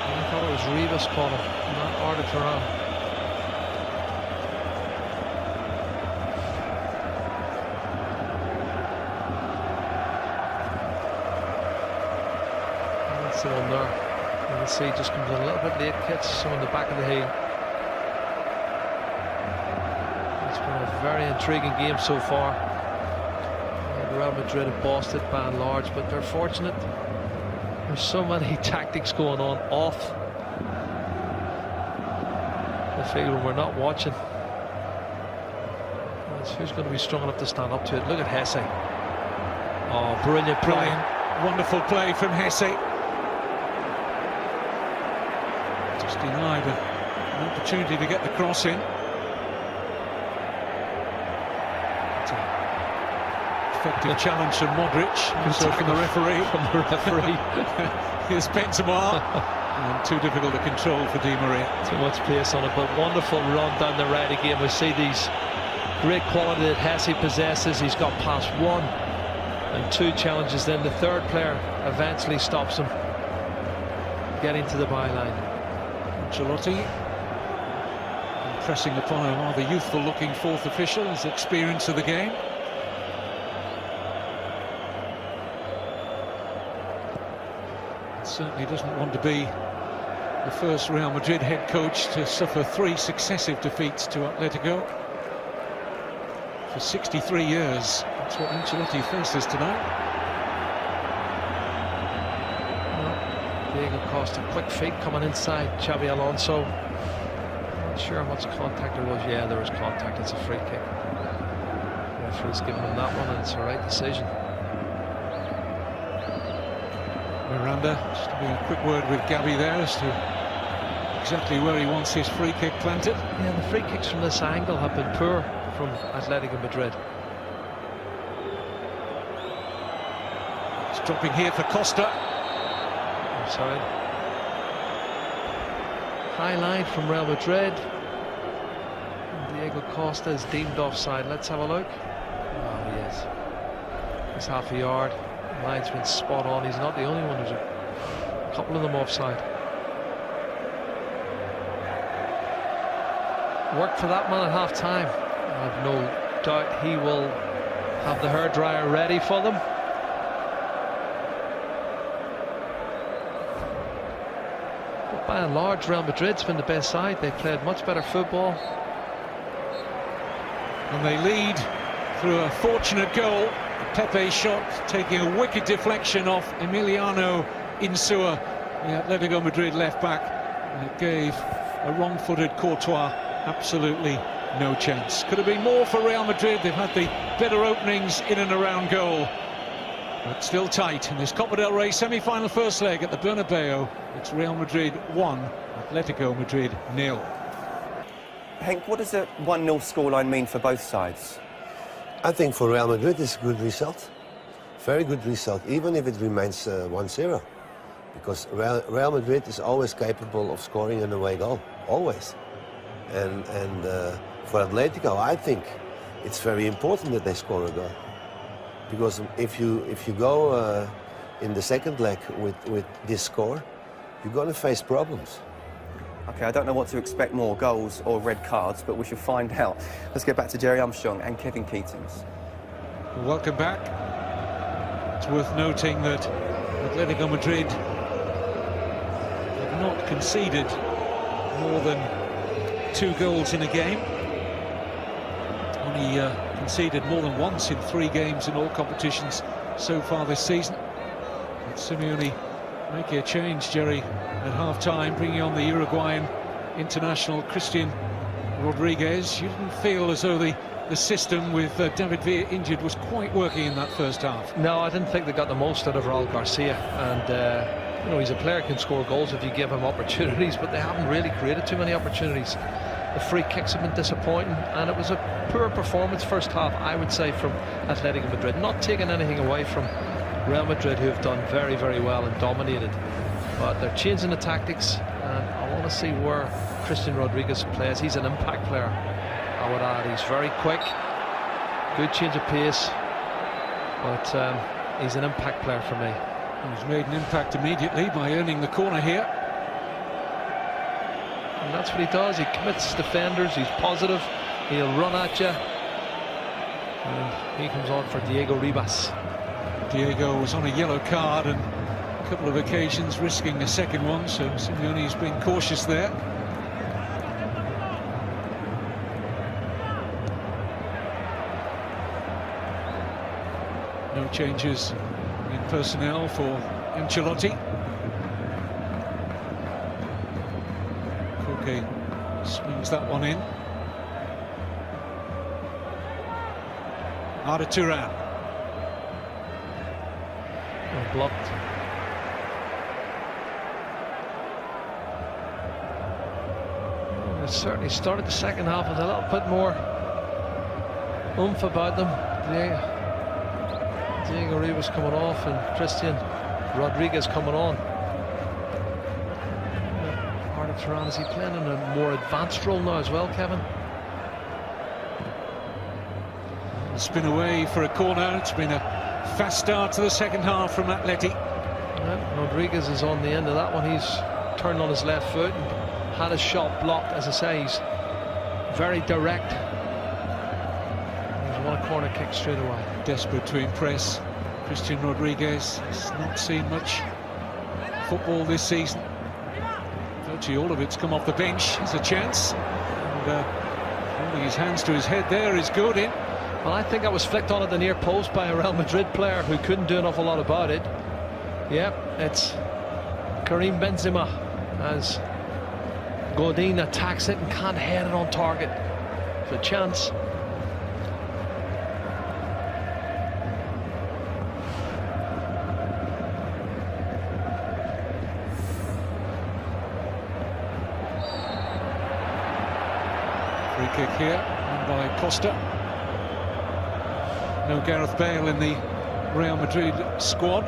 I thought it was Ribas caught him, not Arda Turan. That's it on there. You can see just comes in a little bit late, gets some on the back of the heel. It's been a very intriguing game so far. Real Madrid have bossed it by and large, but they're fortunate. There's so many tactics going on off the field when we're not watching. Who's going to be strong enough to stand up to it? Look at Hesse. Oh, brilliant play. Wonderful play from Hesse. Just denied an opportunity to get the cross in. Effective challenge from Modrić, also from the referee. Here's Benzema, and too difficult to control for Di María. Too much pace on it, but wonderful run down the right again. We see these great quality that Hesse possesses. He's got past 1 and 2 challenges, then the third player eventually stops him getting to the byline. Ancelotti pressing upon a rather youthful looking fourth official, his experience of the game. Certainly doesn't want to be the first Real Madrid head coach to suffer 3 successive defeats to Atletico. For 63 years, that's what Ancelotti faces tonight. Diego Costa, quick feet coming inside. Xabi Alonso. Not sure how much contact there was. Yeah, there was contact. It's a free kick. The referee's giving him that one, and it's the right decision. Miranda, just having a quick word with Gabi there as to exactly where he wants his free kick planted. Yeah, the free kicks from this angle have been poor from Atletico Madrid. It's dropping here for Costa. Sorry. High line from Real Madrid. And Diego Costa is deemed offside. Let's have a look. Oh, he is. It's half a yard. Linesman spot on. He's not the only one. There's a couple of them offside. Worked for that man at half time. I have no doubt he will have the hairdryer ready for them. But by and large, Real Madrid's been the best side. They played much better football. And they lead through a fortunate goal. Pepe shot taking a wicked deflection off Emiliano Insúa, the Atletico Madrid left back, and it gave a wrong-footed Courtois absolutely no chance. Could have been more for Real Madrid. They've had the better openings in and around goal, but still tight in this Copa del Rey semi-final first leg at the Bernabéu. It's Real Madrid 1, Atletico Madrid 0. Hank, what does a 1-0 scoreline mean for both sides? I think for Real Madrid it's a good result. Very good result, even if it remains 1-0. Because Real Madrid is always capable of scoring an away goal, always. And for Atletico, I think it's very important that they score a goal. Because if you go in the second leg with this score, you're going to face problems. Okay, I don't know what to expect more, goals or red cards, but we shall find out. Let's get back to Jerry Armstrong and Kevin Keatings. Welcome back. It's worth noting that Atletico Madrid have not conceded more than 2 goals in a game. Only conceded more than once in 3 games in all competitions so far this season. But Simeone making a change, Jerry, at half-time, bringing on the Uruguayan international Cristian Rodríguez. You didn't feel as though the system with David Villa injured was quite working in that first half? No, I didn't think they got the most out of Raúl García, and you know, he's a player who can score goals if you give him opportunities, but they haven't really created too many opportunities. The free kicks have been disappointing, and it was a poor performance first half, I would say, from Atlético Madrid. Not taking anything away from Real Madrid, who have done very, very well and dominated, but they're changing the tactics, and I want to see where Cristian Rodríguez plays. He's an impact player, I would add. He's very quick, good change of pace, but he's an impact player for me. He's made an impact immediately by earning the corner here. And that's what he does. He commits defenders, he's positive, he'll run at you. And he comes on for Diego Ribas. Diego was on a yellow card and a couple of occasions risking a second one, so Simeone's been cautious there. No changes in personnel for Ancelotti. Koke swings that one in. Arda Turan. Blocked. It certainly started the second half with a little bit more oomph about them. Diego Ribas coming off and Cristian Rodríguez coming on. Arda Turan, is he playing in a more advanced role now as well, Kevin? Spin away for a corner. It's been a fast start to the second half from Atleti. Yeah, Rodríguez is on the end of that one. He's turned on his left foot and had his shot blocked. As I say, he's very direct. He's won a corner kick straight away. Desperate to impress. Cristian Rodríguez has not seen much football this season. Virtually all of it's come off the bench. There's a chance. And holding his hands to his head there is good in. Well, I think that was flicked on at the near post by a Real Madrid player who couldn't do an awful lot about it. Yeah, it's Karim Benzema as Godin attacks it and can't head it on target. It's a chance. Free kick here by Costa. No Gareth Bale in the Real Madrid squad.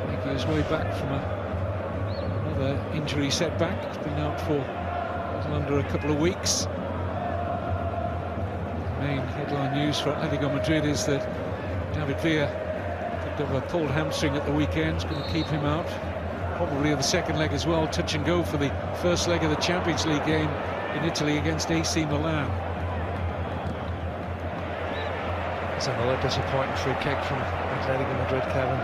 Making his way back from another injury setback. He's been out for under a couple of weeks. The main headline news for Atletico Madrid is that David Villa picked up a pulled hamstring at the weekend. It's going to keep him out. Probably in the second leg as well. Touch and go for the first leg of the Champions League game in Italy against AC Milan. It's another disappointing free kick from Atletico Madrid, Kevin.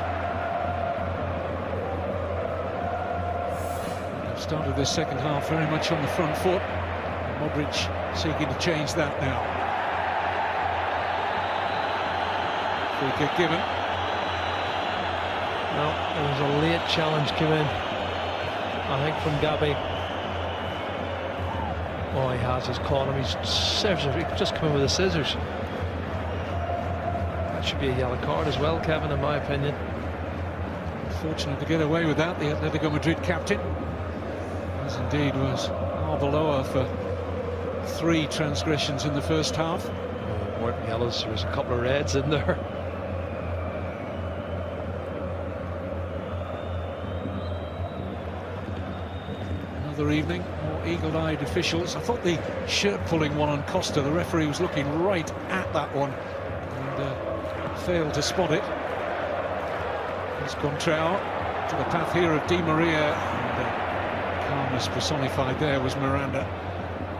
They've started this second half very much on the front foot. Modrić seeking to change that now. Free kick given. No, there was a late challenge came in, I think, from Gabi. Oh, he has his caught him. He's just come in with the scissors. That should be a yellow card as well, Kevin, in my opinion. Fortunate to get away with that, the Atletico Madrid captain, as indeed was Arbeloa for 3 transgressions in the first half. Weren't yellows, there was a couple of reds in there. Another evening, more eagle-eyed officials. I thought the shirt-pulling one on Costa, the referee was looking right at that one and failed to spot it. There's Coentrão to the path here of Di María, and calmness personified there was Miranda.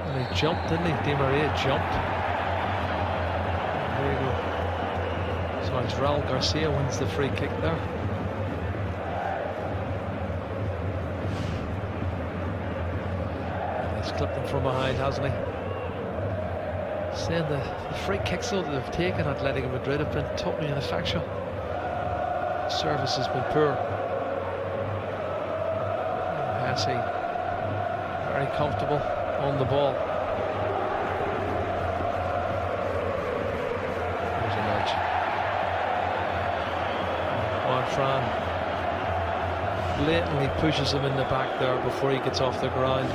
And he jumped, didn't he? Di María jumped. There you go. So it's Raúl García wins the free kick there. He's clipped them from behind, hasn't he? Saying the free kicks though that they've taken, Atletico Madrid, have been totally ineffectual. Service has been poor. Messi very comfortable on the ball. There's a nudge. Fran blatantly pushes him in the back there before he gets off the ground.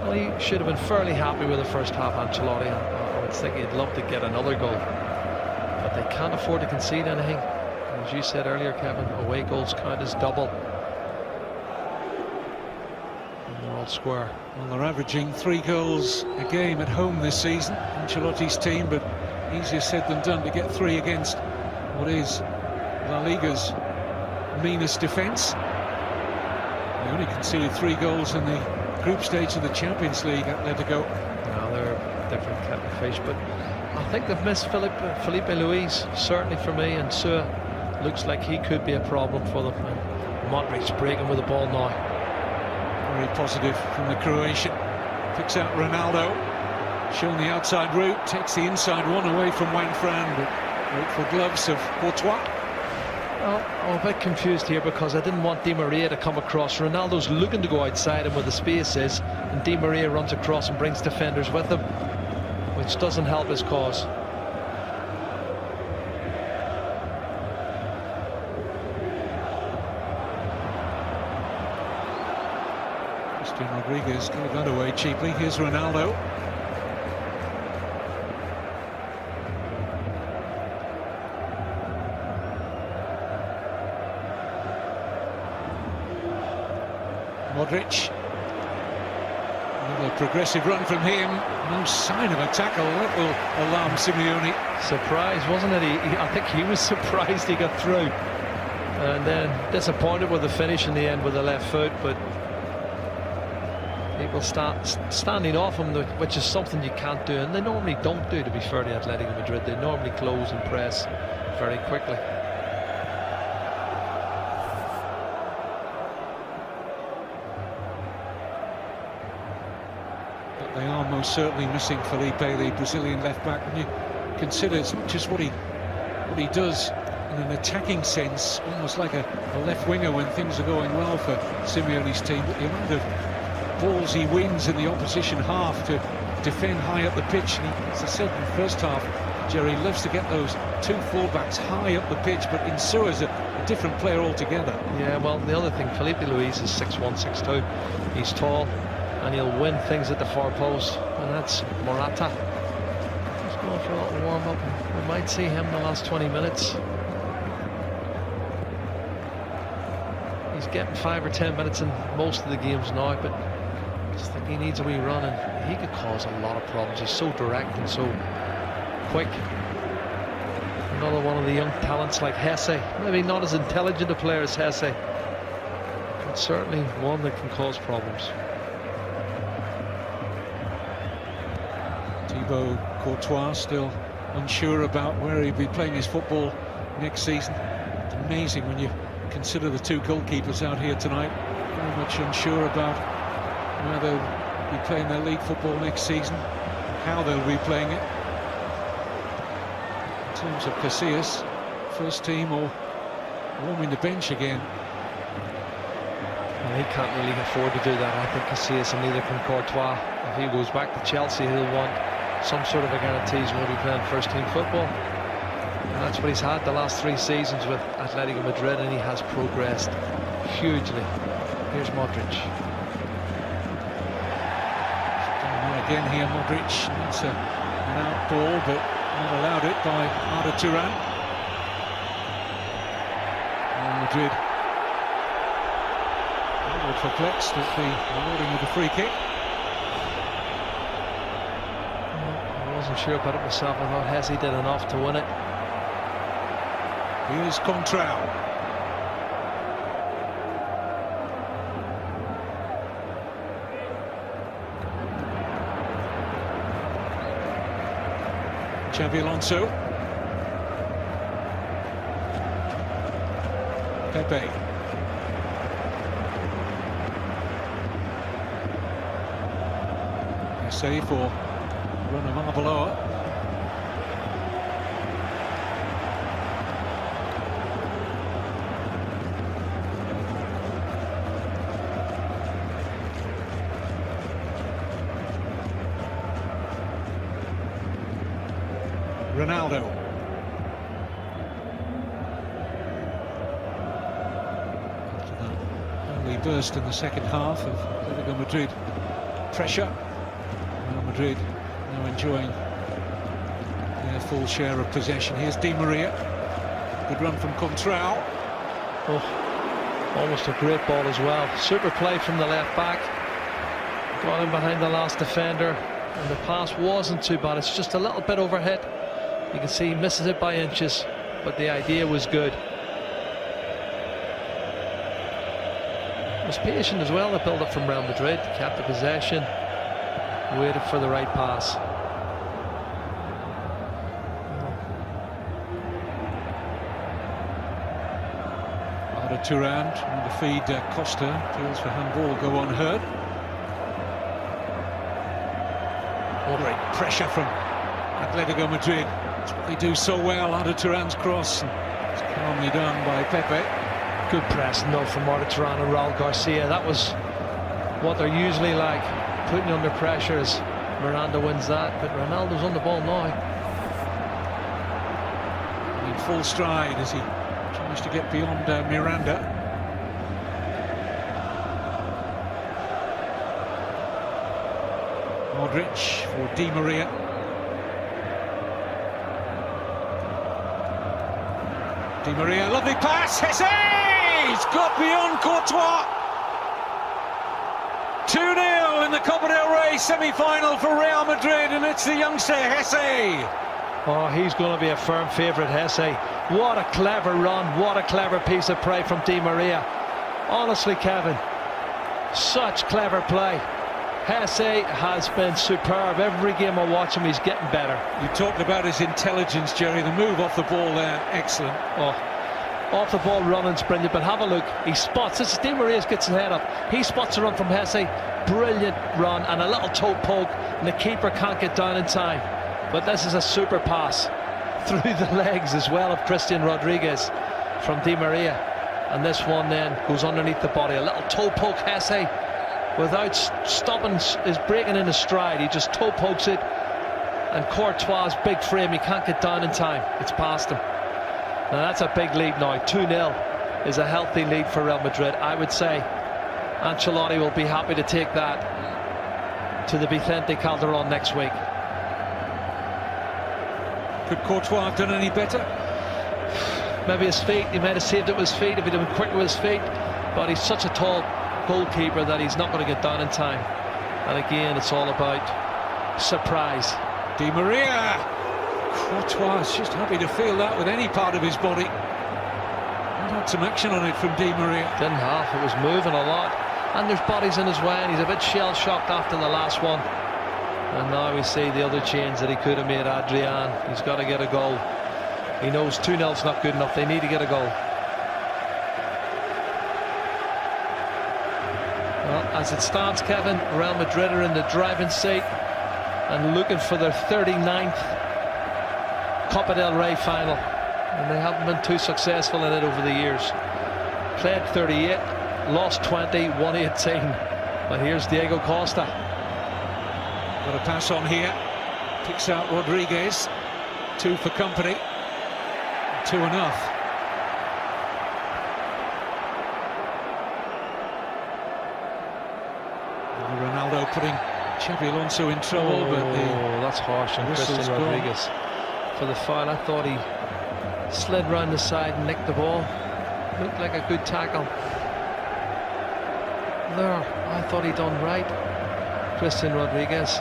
Well, he should have been fairly happy with the first half, Ancelotti. I would think he'd love to get another goal, but they can't afford to concede anything. As you said earlier, Kevin, away goals count as double. And they're all square. Well, they're averaging 3 goals a game at home this season, Ancelotti's team, but easier said than done to get 3 against what is La Liga's meanest defence. They only conceded 3 goals in the group stage of the Champions League, Atletico. No, they're a different kettle of fish, but I think they've missed Felipe Luis, certainly for me, and Insúa looks like he could be a problem for them. And Modrić breaking with the ball now. Very positive from the Croatian. Picks out Ronaldo, shown the outside route, takes the inside one away from Fran, but wait for gloves of Courtois. Well, I'm a bit confused here because I didn't want Di María to come across. Ronaldo's looking to go outside him where the space is, and Di María runs across and brings defenders with him, which doesn't help his cause. Cristian Rodríguez gave that away cheaply. Here's Ronaldo. Modrić. Another progressive run from him. No sign of a tackle. That will alarm Simeone. Surprise, wasn't it? I think he was surprised he got through. And then disappointed with the finish in the end with the left foot, but people standing off him, which is something you can't do, and they normally don't do, to be fair to Atletico Madrid. They normally close and press very quickly. But they are most certainly missing Felipe, the Brazilian left-back. When you consider it's not just what he does in an attacking sense, almost like a left winger when things are going well for Simeone's team, but the amount of balls he wins in the opposition half to defend high up the pitch. And he, as I said in the first half, Jerry loves to get those 2 fullbacks high up the pitch, but Insúa is a different player altogether. Yeah, well, the other thing, Felipe Luis is 6'1", 6'2". He's tall, and he'll win things at the far post, and that's Morata. He's going for a little warm-up. We might see him in the last 20 minutes. He's getting 5 or 10 minutes in most of the games now, but I just think he needs a wee run, and he could cause a lot of problems. He's so direct and so quick. Another one of the young talents like Hesse. Maybe not as intelligent a player as Hesse, but certainly one that can cause problems. Thibaut Cortois still unsure about where he'll be playing his football next season. It's amazing when you consider the 2 goalkeepers out here tonight, very much unsure about where they'll be playing their league football next season, how they'll be playing it. In terms of Casillas, first team or warming the bench again. Well, he can't really afford to do that. I think Casillas, and neither can Courtois. If he goes back to Chelsea, he'll want some sort of a guarantee he's going to be playing first team football. And that's what he's had the last 3 seasons with Atletico Madrid, and he has progressed hugely. Here's Modrić. Again here, Modrić needs an out ball, but not allowed it by Arda Turan. And Madrid a little perplexed at the awarding of the free kick. I wasn't sure about it myself. I thought Hesse did enough to win it. Here's Coentrão. Xabi Alonso. Pepe. Save for run of Arbeloa. Ronaldo. After that early burst in the second half of Atletico Madrid pressure. Real Madrid now enjoying their full share of possession. Here's Di María. Good run from Coentrão. Oh, almost a great ball as well. Super play from the left back. Got in behind the last defender, and the pass wasn't too bad. It's just a little bit overhit. You can see he misses it by inches, but the idea was good. Was patient as well, the build-up from Real Madrid. Kept the possession. Waited for the right pass. Arda Turan trying to feed Costa. Appeals for handball go unheard. Great pressure from Atletico Madrid. That's what they do so well. Arda Turan's cross. It's calmly done by Pepe. Good press, no, from Arda Turan and Raúl García. That was what they're usually like. Putting you under pressure as Miranda wins that, but Ronaldo's on the ball now. In full stride as he tries to get beyond Miranda. Modrić for Di María. Di María, lovely pass. He's got beyond Courtois. 2-0 in the Copa del Rey semi-final for Real Madrid, and it's the youngster Hesse. Oh, he's going to be a firm favourite, Hesse. What a clever run, what a clever piece of play from Di María. Honestly, Kevin, such clever play. Hesse has been superb. Every game I watch him, he's getting better. You talked about his intelligence, Jerry. The move off the ball there, excellent. Oh, off the ball running's brilliant, but have a look. He spots, this is Di María gets his head up. He spots a run from Hesse. Brilliant run and a little toe poke, and the keeper can't get down in time. But this is a super pass through the legs as well of Cristian Rodríguez from Di María. And this one then goes underneath the body. A little toe poke, Hesse, without stopping, is breaking in his stride. He just toe pokes it, and Courtois' big frame, he can't get down in time. It's past him. Now that's a big lead now. 2-0 is a healthy lead for Real Madrid. I would say Ancelotti will be happy to take that to the Vicente Calderón next week. Could Courtois have done any better? Maybe his feet. He might have saved it with his feet if he'd been quicker with his feet. But he's such a tall goalkeeper that he's not going to get down in time. And again, it's all about surprise. Di María. Courtois is just happy to feel that with any part of his body. Had some action on it from Di María. Didn't have. It was moving a lot. And there's bodies in his way, and he's a bit shell-shocked after the last one. And now we see the other change that he could have made, Adrián. He's got to get a goal. He knows 2-0's not good enough. They need to get a goal. Well, as it stands, Kevin, Real Madrid are in the driving seat and looking for their 39th Copa del Rey final. And they haven't been too successful in it over the years. Played 38, lost 20, won 18. But here's Diego Costa. Got a pass on here. Picks out Rodríguez. 2 for company. 2 enough. Ronaldo putting Xabi Alonso in trouble, but that's harsh on Cristian Rodríguez for the foul. I thought he slid round the side and nicked the ball. Looked like a good tackle. There, I thought he'd done right. Cristian Rodríguez.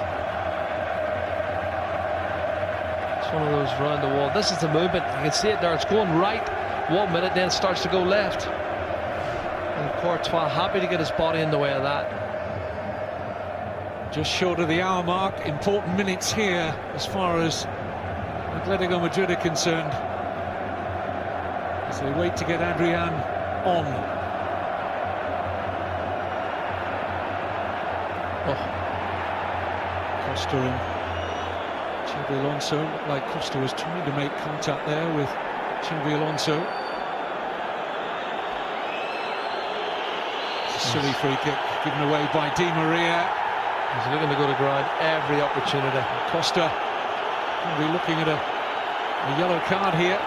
It's one of those round the wall. This is the movement. You can see it there. It's going right 1 minute, then it starts to go left. And Courtois happy to get his body in the way of that. Just short of the hour mark. Important minutes here as far as Atletico Madrid are concerned, as they wait to get Adrián on. Costa and Xabi Alonso. Looked like Costa was trying to make contact there with Xabi Alonso. Silly free kick given away by Di María. He's looking to go to ground every opportunity. Costa will be looking at a yellow card here.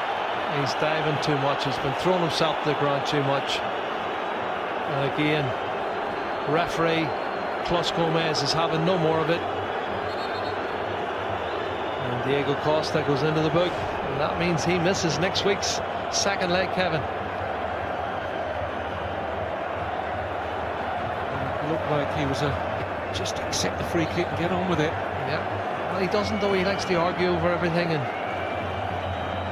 He's diving too much. He's been throwing himself to the ground too much. And again, referee Clos Gómez is having no more of it. And Diego Costa goes into the book. And that means he misses next week's second leg, Kevin. It looked like he was just accept the free kick and get on with it. Yeah. Well, he doesn't, though. He likes to argue over everything, and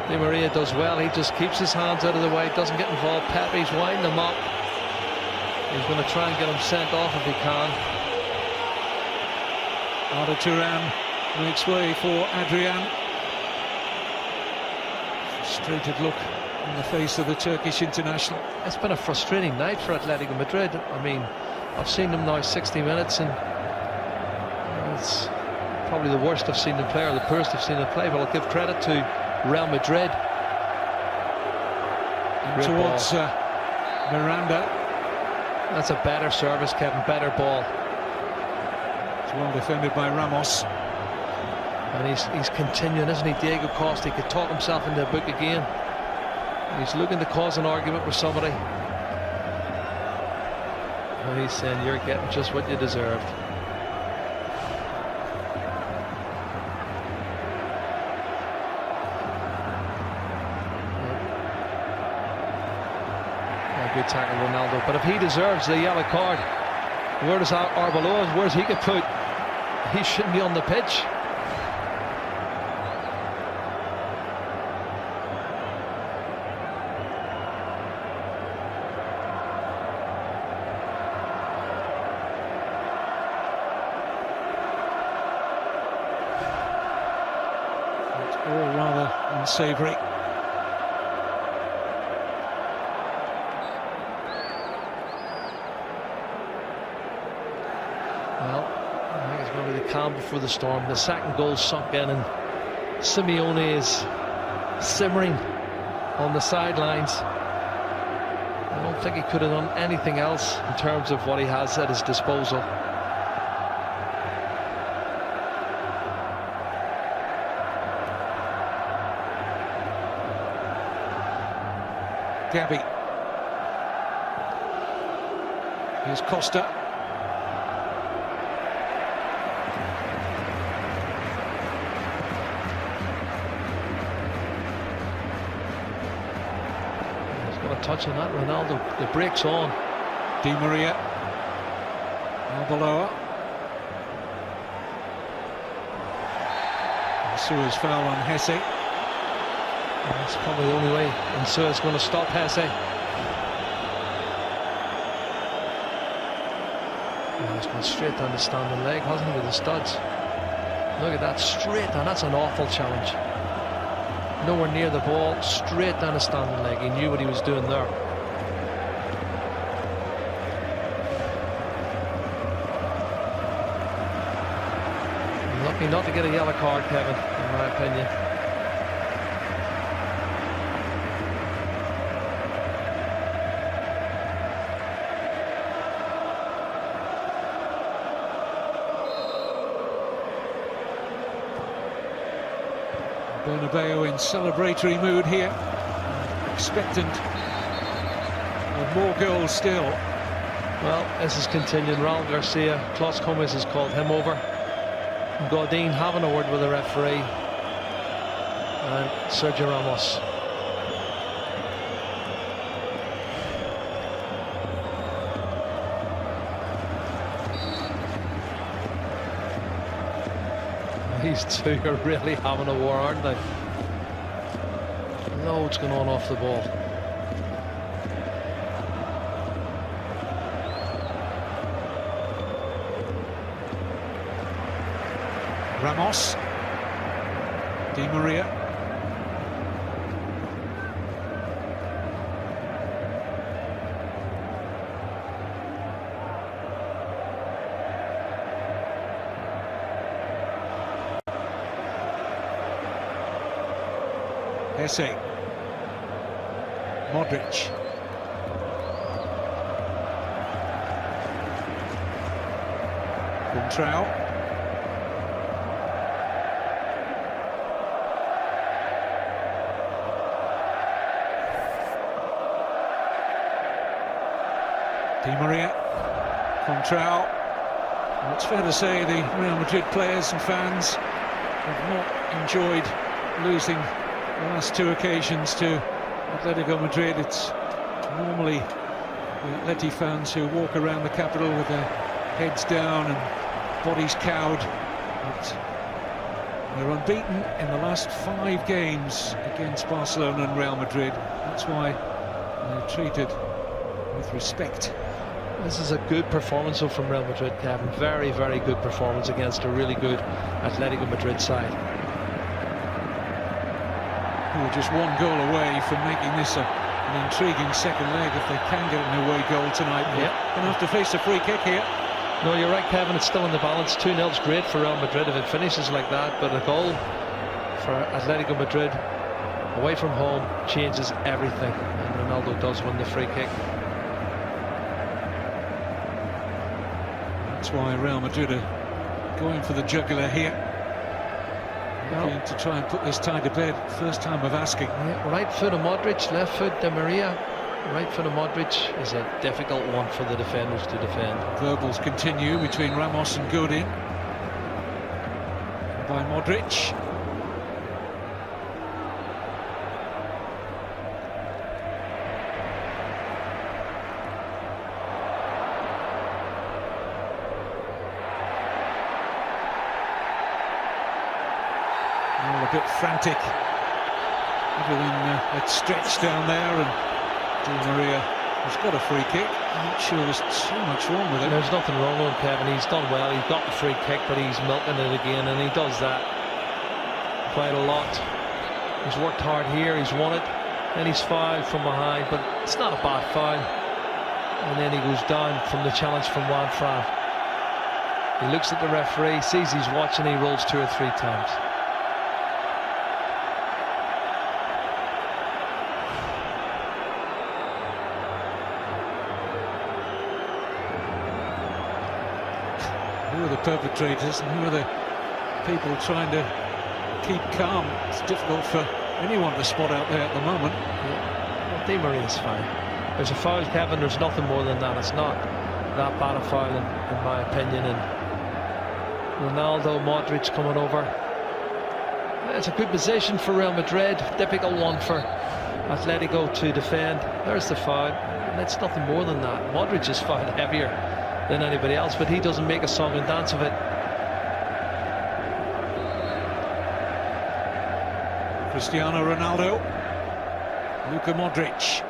Di María does well. He just keeps his hands out of the way, doesn't get involved. Pepe's winding him up. He's going to try and get him sent off if he can. Arda Turan makes way for Adrián. Frustrated look on the face of the Turkish international. It's been a frustrating night for Atlético Madrid. I mean, I've seen them now 60 minutes, and it's probably the worst I've seen them play, or the poorest I've seen them play, but I'll give credit to Real Madrid. And towards Miranda. That's a better service, Kevin, better ball. It's well defended by Ramos. And he's continuing, isn't he? Diego Costa, he could talk himself into a book again. He's looking to cause an argument with somebody. And he's saying, you're getting just what you deserved. Good tackle, Ronaldo. But if he deserves the yellow card, where does Arbeloa, where's he get put? He shouldn't be on the pitch. It's all rather unsavoury. Calm before the storm. The second goal sunk in, and Simeone is simmering on the sidelines. I don't think he could have done anything else in terms of what he has at his disposal. Gabi. Here's Costa. Touch on that, Ronaldo. The break's on. Di María. Arbeloa. Insúa's foul on Hesse. That's probably the only way Insúa's going to stop Hesse. He's gone straight down the standing leg, hasn't he, with the studs? Look at that, straight down. That's an awful challenge. Nowhere near the ball, straight down the standing leg. He knew what he was doing there. Lucky not to get a yellow card, Kevin, in my opinion. Bernabéu in celebratory mood here, expectant of more goals still. Well, this is continuing. Raúl García, Clos Gómez has called him over. Godin having a word with the referee, and Sergio Ramos. These two are really having a war, aren't they? Loads going on off the ball. Ramos. Di María. Esse. Modrić. Coentrão. Di María. Coentrão. Well, it's fair to say the Real Madrid players and fans have not enjoyed losing the last two occasions to Atlético Madrid. It's normally the Atleti fans who walk around the capital with their heads down and bodies cowed. But they're unbeaten in the last 5 games against Barcelona and Real Madrid. That's why they're treated with respect. This is a good performance from Real Madrid, Kevin. Very, very good performance against a really good Atletico Madrid side. Who are just one goal away from making this an intriguing second leg if they can get an away goal tonight. Yep. Going to have to face a free kick here. No, you're right, Kevin. It's still in the balance. 2-0's great for Real Madrid if it finishes like that, but a goal for Atletico Madrid away from home changes everything, and Ronaldo does win the free kick. That's why Real Madrid are going for the jugular here. Looking to try and put this tie to bed. First time of asking. Yeah, right foot of Modrić, left foot Di María. Right foot of Modrić is a difficult one for the defenders to defend. Verbals continue between Ramos and Godin. By Modrić. All a bit frantic. Everything had stretched down there, and Di María has got a free kick. I'm not sure there's too much wrong with him. There's nothing wrong with him, Kevin. He's done well. He's got the free kick, but he's milking it again, and he does that quite a lot. He's worked hard here. He's won it. Then he's fouled from behind, but it's not a bad foul. And then he goes down from the challenge from Juan Fran. He looks at the referee, sees he's watching, he rolls 2 or 3 times. Who are the perpetrators and who are the people trying to keep calm? It's difficult for anyone to spot out there at the moment. Yeah. Well, Di Maria's fine. There's a foul, Kevin. There's nothing more than that. It's not that bad a foul, in my opinion. And Ronaldo, Modrić coming over. It's a good position for Real Madrid. Difficult one for Atletico to defend. There's the foul. And it's nothing more than that. Modrić is fouled heavier than anybody else, but he doesn't make a song and dance of it. Cristiano Ronaldo. Luka Modrić.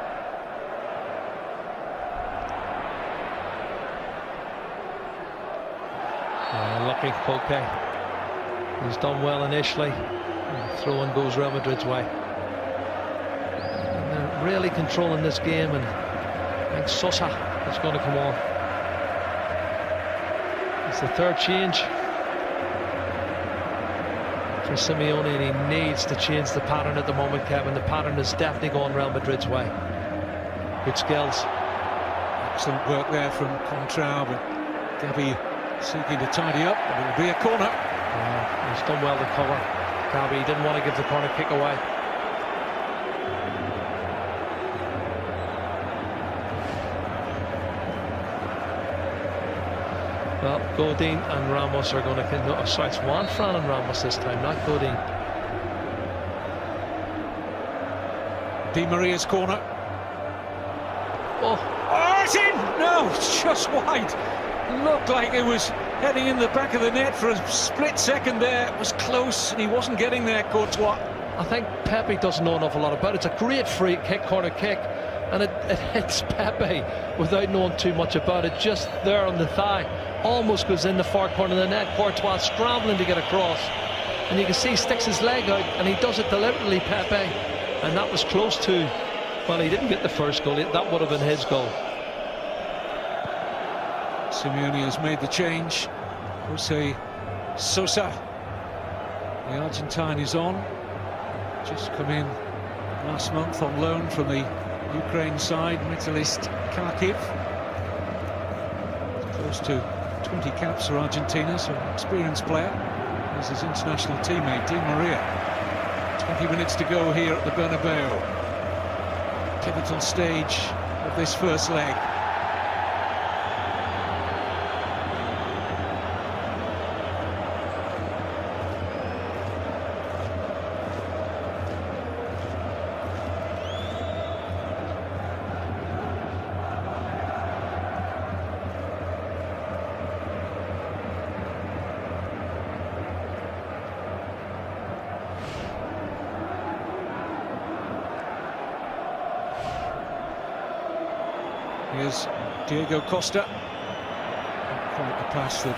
Lucky Pepe. He's done well initially. Throw-in goes Real Madrid's way. And they're really controlling this game, and I think Sosa is going to come on. It's the 3rd change for Simeone, and he needs to change the pattern at the moment, Kevin. The pattern is definitely going Real Madrid's way. Good skills. Excellent work there from Coentrão, but Gabi seeking to tidy up, and it'll be a corner. He's done well to cover. Gabi didn't want to give the corner kick away. Well, Godin and Ramos are going to... No, sorry, it's Juan Fran and Ramos this time, not Godin. Di Maria's corner. Oh, it's in! No, it's just wide. Looked like it was heading in the back of the net for a split second there. It was close, and he wasn't getting there, Courtois. I think Pepe doesn't know an awful lot about it. It's a great free kick, corner kick, and it hits Pepe without knowing too much about it. Just there on the thigh. Almost goes in the far corner of the net. Courtois scrambling to get across, and you can see he sticks his leg out, and he does it deliberately, Pepe, and that was close to... Well, he didn't get the first goal. That would have been his goal. Simeone has made the change. José Sosa, the Argentine, is on. Just come in last month on loan from the Ukraine side, Metalist Kharkiv. Close to 20 caps for Argentina, so an experienced player. Here's his international teammate, Di María. 20 minutes to go here at the Bernabéu. Pivotal stage of this first leg. Here's Diego Costa. Not quite the pass that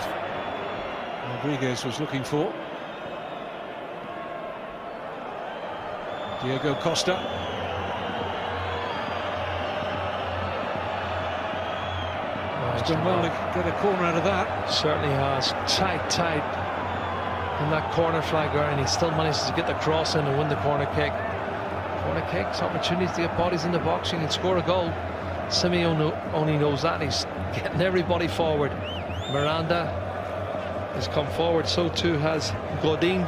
Rodríguez was looking for. Diego Costa. He's done well to get a corner out of that. Certainly has. Tight in that corner flag area, and he still manages to get the cross in and win the corner kick. Corner kicks, opportunities to get bodies in the box, you can score a goal. Simeone only knows that. He's getting everybody forward. Miranda has come forward, so too has Godin.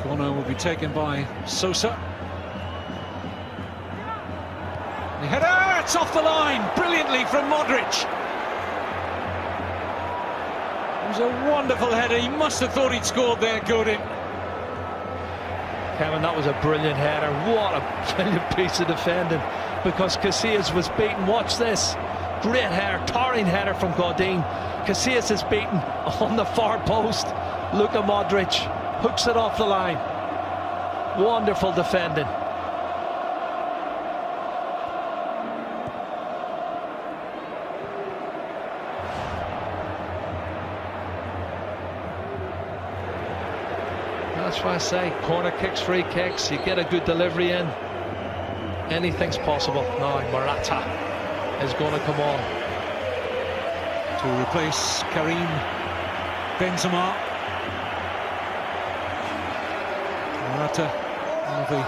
Corner will be taken by Sosa. The header, it's off the line, brilliantly from Modrić. It was a wonderful header, he must have thought he'd scored there, Godin. Kevin, that was a brilliant header. What a brilliant piece of defending, because Casillas was beaten. Watch this. Great header, towering header from Godin. Casillas is beaten on the far post. Luka Modrić hooks it off the line. Wonderful defending. That's why I say corner kicks, free kicks, you get a good delivery in, anything's possible. Now Morata is going to come on to replace Karim Benzema. Morata, one of the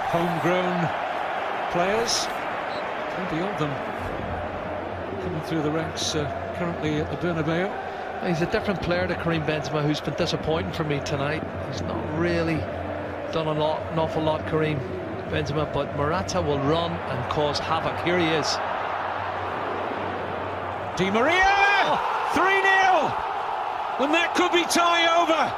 homegrown players, 20 of them coming through the ranks currently at the Bernabéu. He's a different player to Karim Benzema, who's been disappointing for me tonight. He's not really done an awful lot, Karim Benzema, but Morata will run and cause havoc. Here he is. Di María! 3-0! And that could be tie over.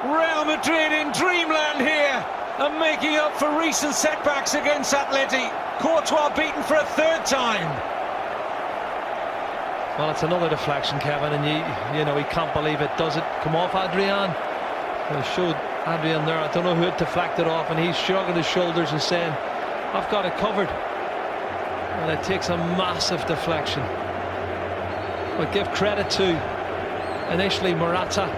Real Madrid in dreamland here, and making up for recent setbacks against Atleti. Courtois beaten for a third time. Well, it's another deflection, Kevin, and you know, he can't believe it. Does it come off Adrián? I showed Adrián there. I don't know who it deflected off, and he's shrugging his shoulders and saying, I've got it covered. And it takes a massive deflection. But give credit to initially Morata.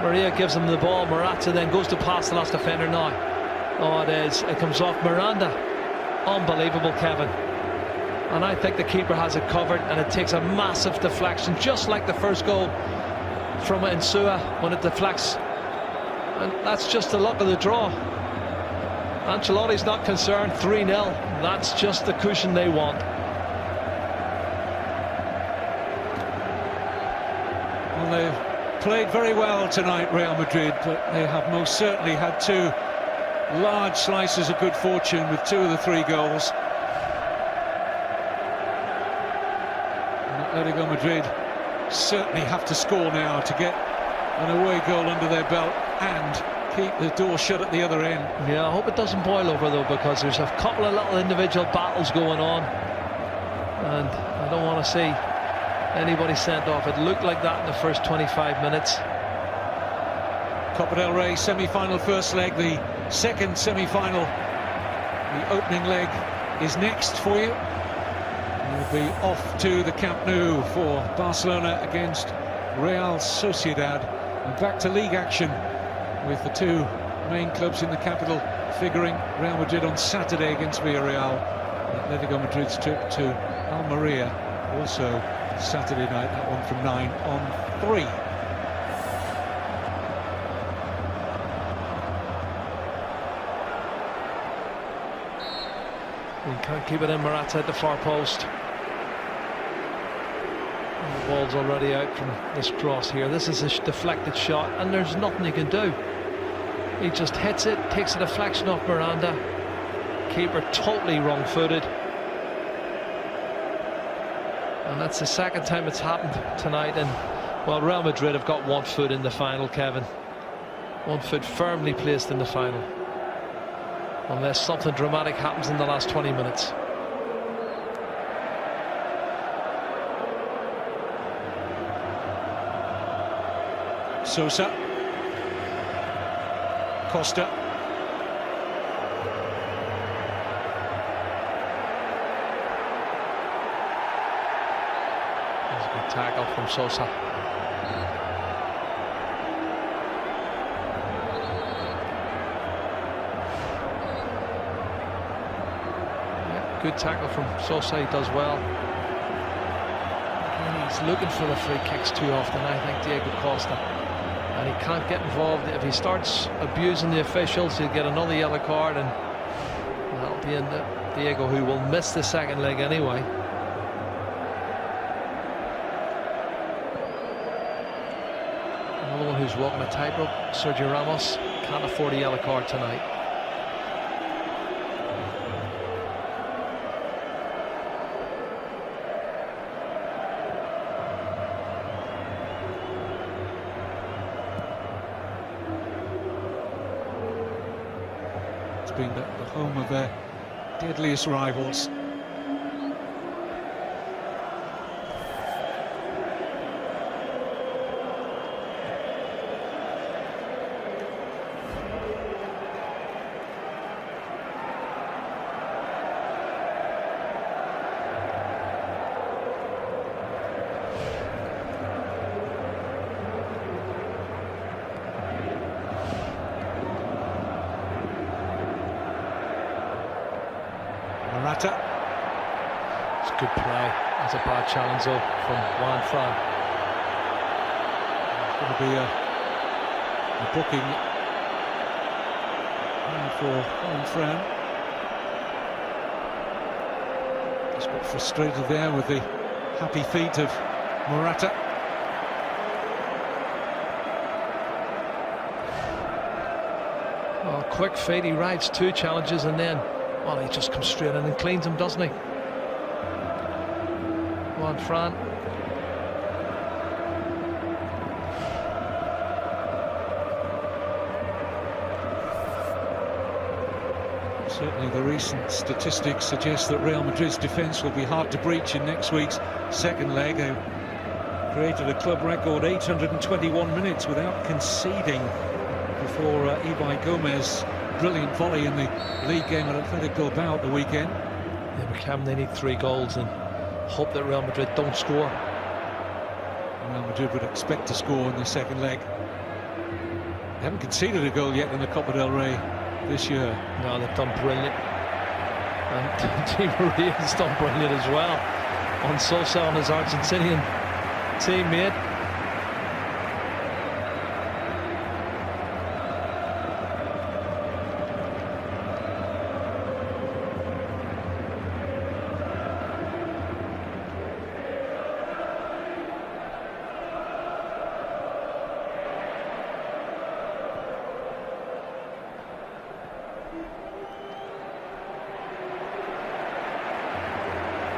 Maria gives him the ball. Morata then goes to pass the last defender now. Oh, it comes off Miranda. Unbelievable, Kevin. And I think the keeper has it covered, and it takes a massive deflection, just like the first goal from Insúa when it deflects. And that's just the luck of the draw. Ancelotti's not concerned. 3-0. That's just the cushion they want. Well, they've played very well tonight, Real Madrid, but they have most certainly had two large slices of good fortune with two of the three goals. Atletico Madrid certainly have to score now to get an away goal under their belt and keep the door shut at the other end. Yeah, I hope it doesn't boil over though, because there's a couple of little individual battles going on, and I don't want to see anybody sent off. It looked like that in the first 25 minutes. Copa del Rey semi-final first leg, the second semi-final, the opening leg is next for you. We'll be off to the Camp Nou for Barcelona against Real Sociedad, and back to league action with the two main clubs in the capital figuring. Real Madrid on Saturday against Villarreal, and Atletico Madrid's trip to Almeria also Saturday night, that one from 9 on 3. We can't keep it in. Morata at the far post. And the ball's already out from this cross here. This is a deflected shot, and there's nothing he can do. He just hits it, takes a deflection off Miranda. Keeper totally wrong-footed. And that's the second time it's happened tonight. And, well, Real Madrid have got 1 foot in the final, Kevin. 1 foot firmly placed in the final. Unless something dramatic happens in the last 20 minutes. Sosa. Costa. There's a good tackle from Sosa. Good tackle from Sosa, he does well. And he's looking for the free kicks too often, I think, Diego Costa. And he can't get involved. If he starts abusing the officials, he'll get another yellow card, and that'll be in Diego, who will miss the second leg anyway. Another one who's walking a tightrope, Sergio Ramos, can't afford a yellow card tonight. Been the home of their deadliest rivals. Morata. It's a good play. That's a bad challenge though from Juan Fran. It's going to be a booking for Juan Fran. Just got frustrated there with the happy feet of Morata. Oh, quick feet. He rides 2 challenges and then, well, he just comes straight in and cleans him, doesn't he? Juan Fran. Certainly the recent statistics suggest that Real Madrid's defence will be hard to breach in next week's second leg. They created a club record 821 minutes without conceding before Ibai Gómez. Brilliant volley in the league game at Athletic Bilbao at the weekend. Yeah, but Cam, they need 3 goals and hope that Real Madrid don't score. Real Madrid would expect to score in the second leg. They haven't conceded a goal yet in the Copa del Rey this year. No, they've done brilliant. And Di Maria's done brilliant as well on Sosa, on his Argentinian teammate.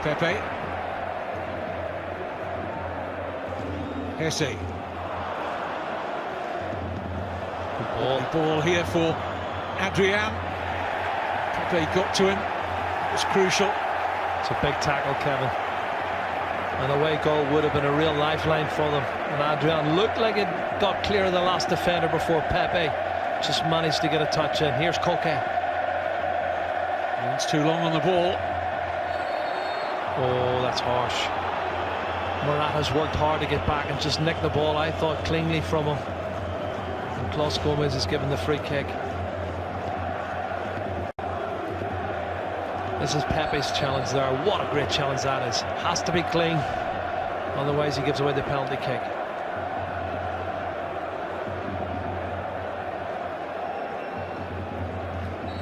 Pepe. Hesse. Good ball here for Adrián. Pepe got to him. It was crucial. It's a big tackle, Kevin. An away goal would have been a real lifeline for them. And Adrián looked like it got clear of the last defender before Pepe just managed to get a touch in. Here's Koke. It's too long on the ball. Oh, that's harsh. Morata's worked hard to get back and just nicked the ball, I thought, cleanly from him. And Clos Gómez is given the free kick. This is Pepe's challenge there. What a great challenge that is. Has to be clean. Otherwise, he gives away the penalty kick.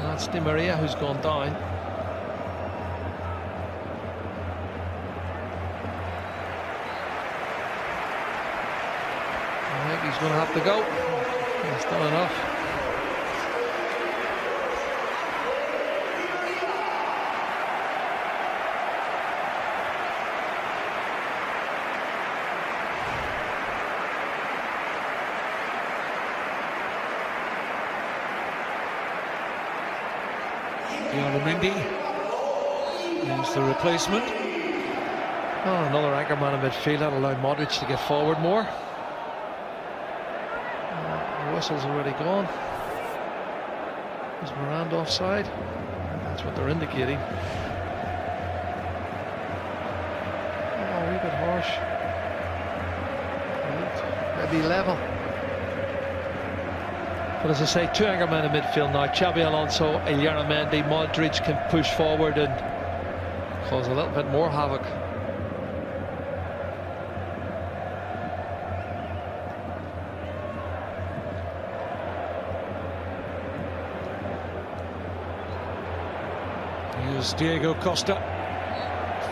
That's Di María who's gone down. I think he's going to have to go. He's done enough. Illarramendi is the replacement. Oh, another anchor man in midfield. That allowed Modrić to get forward more. The whistle's already gone. Is Varane offside? That's what they're indicating. Oh, a wee bit harsh. Maybe level. But as I say, two anchor men in midfield now. Xabi Alonso, Illarramendi, Modrić can push forward and cause a little bit more havoc. Here's Diego Costa,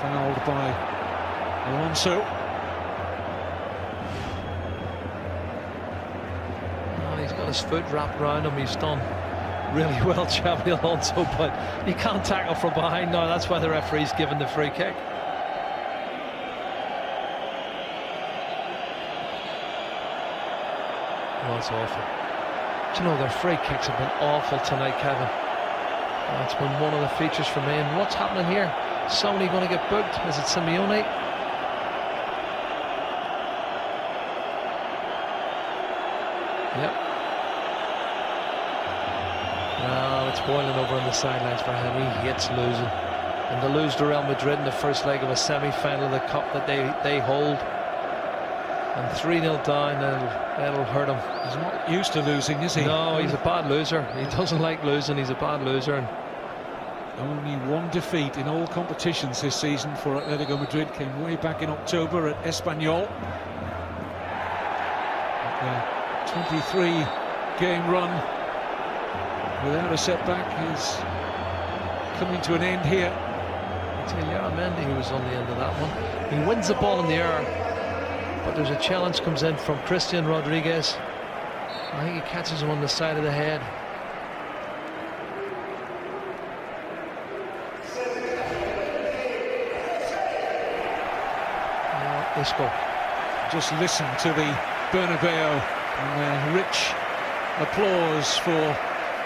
fouled by Alonso. His foot wrapped around him. He's done really well, Xabi Alonso, but he can't tackle from behind now. That's why the referee's given the free kick. Oh, it's awful. Do you know, their free kicks have been awful tonight, Kevin. That's been one of the features for me. And what's happening here? Somebody going to get booked? Is it Simeone? Yep. Well, it's boiling over on the sidelines for him. He hates losing. And to lose to Real Madrid in the first leg of a semi-final of the Cup that they hold. And 3-0 down, that'll hurt him. He's not used to losing, is he? No, he's a bad loser. He doesn't like losing. He's a bad loser. And only one defeat in all competitions this season for Atletico Madrid. Came way back in October at Espanyol. The 23-game run without a setback is coming to an end here. It's Illarramendi who was on the end of that one. He wins the ball in the air, but there's a challenge comes in from Cristian Rodríguez. I think he catches him on the side of the head. Isco. Just listen to the Bernabéu and the rich applause for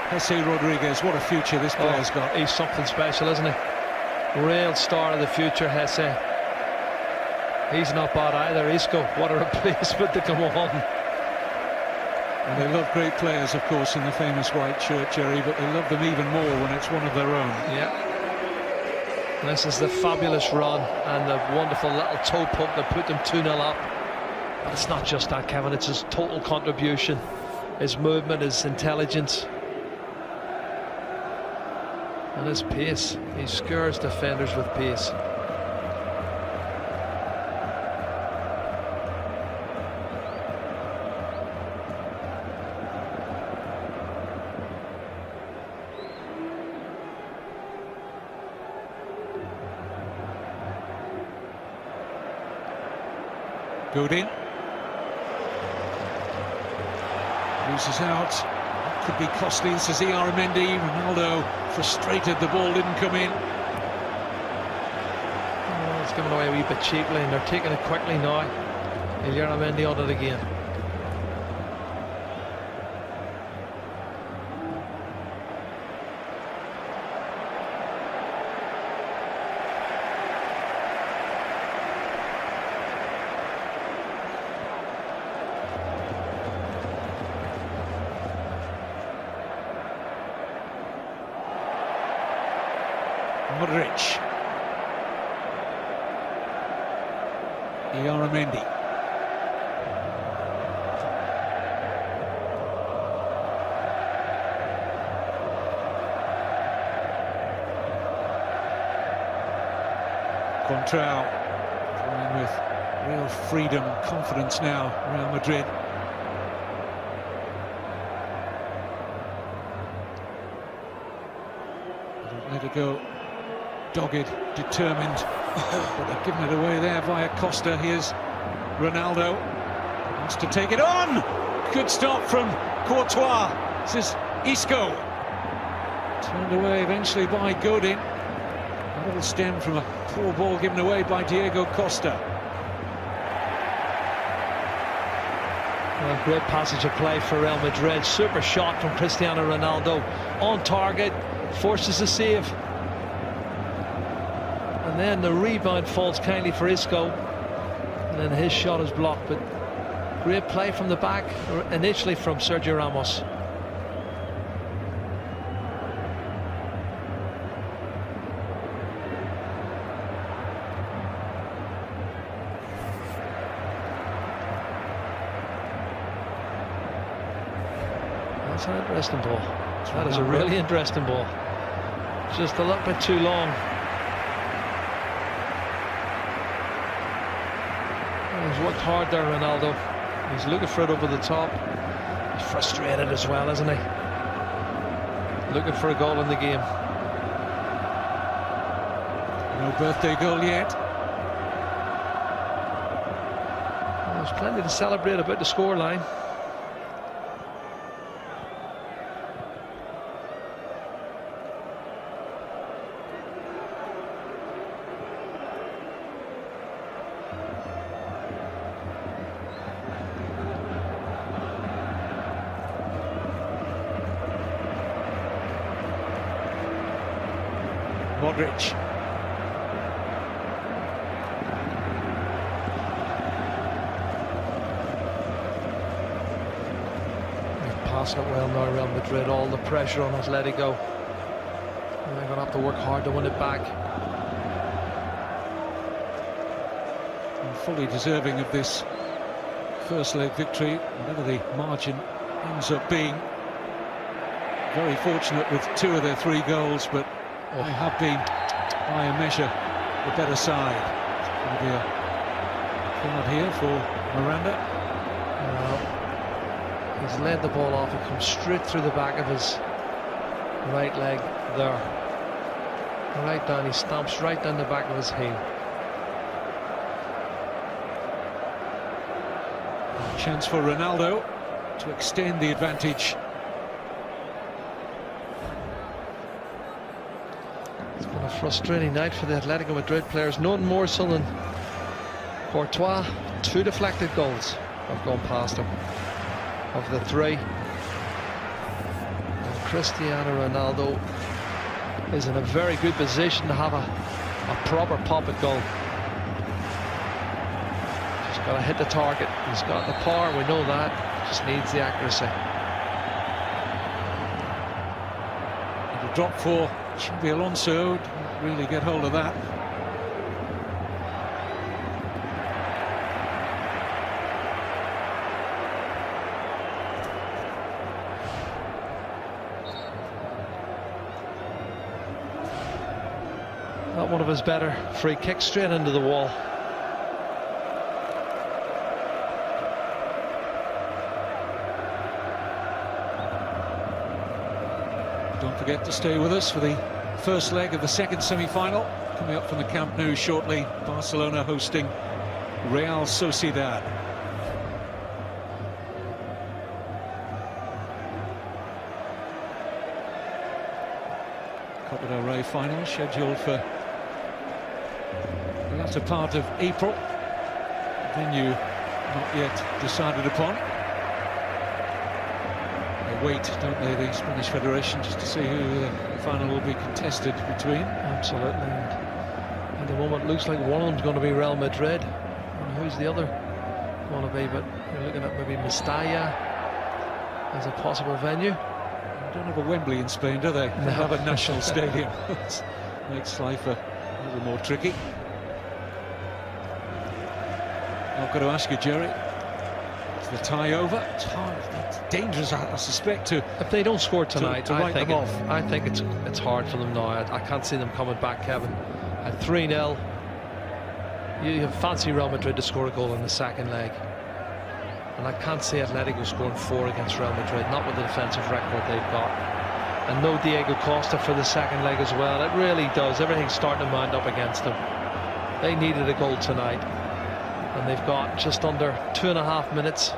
José Rodríguez. What a future this player's got. He's something special, isn't he? Real star of the future, José. He's not bad either. Isco, what a replacement to come on. And they love great players, of course, in the famous white shirt, Jerry, but they love them even more when it's one of their own. Yeah. This is the fabulous run and the wonderful little toe poke that put them 2-0 up. But it's not just that, Kevin. It's his total contribution, his movement, his intelligence, and his pace. He scores defenders with pace. Godin loses out. Could be costly. This is Illarramendi. Ronaldo frustrated. The ball didn't come in. Oh, it's given away a wee bit cheaply, and they're taking it quickly now. Illarramendi on it again. Modrić. Illarramendi. Coentrão playing with Real freedom, confidence now, Real Madrid. Atletico, dogged, determined, but they've given it away there via Costa. Here's Ronaldo, wants to take it on. Good stop from Courtois. This is Isco. Turned away eventually by Godin. A little stem from a poor ball given away by Diego Costa. Well, great passage of play for Real Madrid. Super shot from Cristiano Ronaldo. On target, forces a save. And then the rebound falls kindly for Isco. And then his shot is blocked. But great play from the back, initially from Sergio Ramos. That's an interesting ball. That is a really interesting ball. Just a little bit too long. He's worked hard there, Ronaldo. He's looking for it over the top. He's frustrated as well, isn't he? Looking for a goal in the game. No birthday goal yet. Well, there's plenty to celebrate about the scoreline. Modrić. They're passing it well now, Real Madrid. All the pressure on Atletico. And they're going to have to work hard to win it back. And fully deserving of this first leg victory, whatever the margin ends up being. Very fortunate with 2 of their 3 goals, but they have been, by a measure, the better side. It's going to be a card here for Miranda. He's led the ball off. It comes straight through the back of his right leg there. Right down. He stomps right down the back of his heel. Chance for Ronaldo to extend the advantage. It's been a frustrating night for the Atletico Madrid players. None more so than Courtois. 2 deflected goals have gone past him of the 3. And Cristiano Ronaldo is in a very good position to have a proper pop at goal. Just got to hit the target. He's got the power, we know that. Just needs the accuracy. And a drop for Xabi Alonso. Didn't really get hold of that. Not one of his better free kicks, straight into the wall. Don't forget to stay with us for the first leg of the second semi-final. Coming up from the Camp Nou shortly, Barcelona hosting Real Sociedad. Copa del Rey final scheduled for the latter part of April. Venue not yet decided upon. They wait, don't they, the Spanish Federation, just to see who the final will be contested between. Absolutely. And at the moment, it looks like one of them's going to be Real Madrid. And who's the other going to be? But you're looking at maybe Mestalla as a possible venue. They don't have a Wembley in Spain, do they? They have a national stadium. Makes life a little more tricky. I've got to ask you, Jerry, is the tie over? It's hard. It's dangerous, I suspect, to if they don't score tonight, I think it's hard for them now. I can't see them coming back, Kevin. At 3-0, you fancy Real Madrid to score a goal in the second leg. And I can't see Atletico scoring 4 against Real Madrid, not with the defensive record they've got. And no Diego Costa for the second leg as well. It really does. Everything's starting to mount up against them. They needed a goal tonight. And they've got just under 2.5 minutes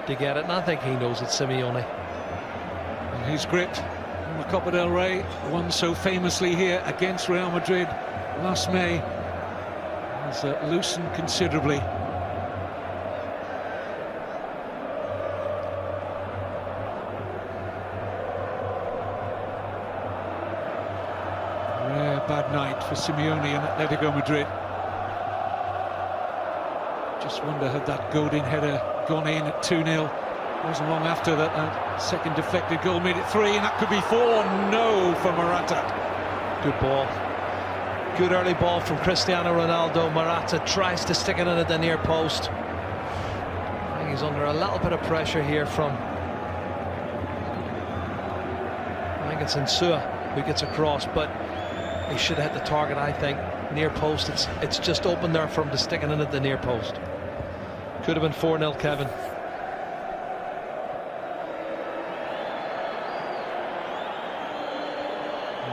to get it. And I think he knows it, Simeone. And his grip on the Copa del Rey, won so famously here against Real Madrid last May, has loosened considerably. Rare bad night for Simeone and Atletico Madrid. Just wonder, had that golden header gone in at 2-0, wasn't long after that second deflected goal made it 3, and that could be 4. No for Morata. Good ball. Good early ball from Cristiano Ronaldo. Morata tries to stick it in at the near post. I think he's under a little bit of pressure here from, I think it's Insúa who gets across, but he should have hit the target, I think. Near post, it's just open there for him to stick it in at the near post. Could have been 4-0, Kevin.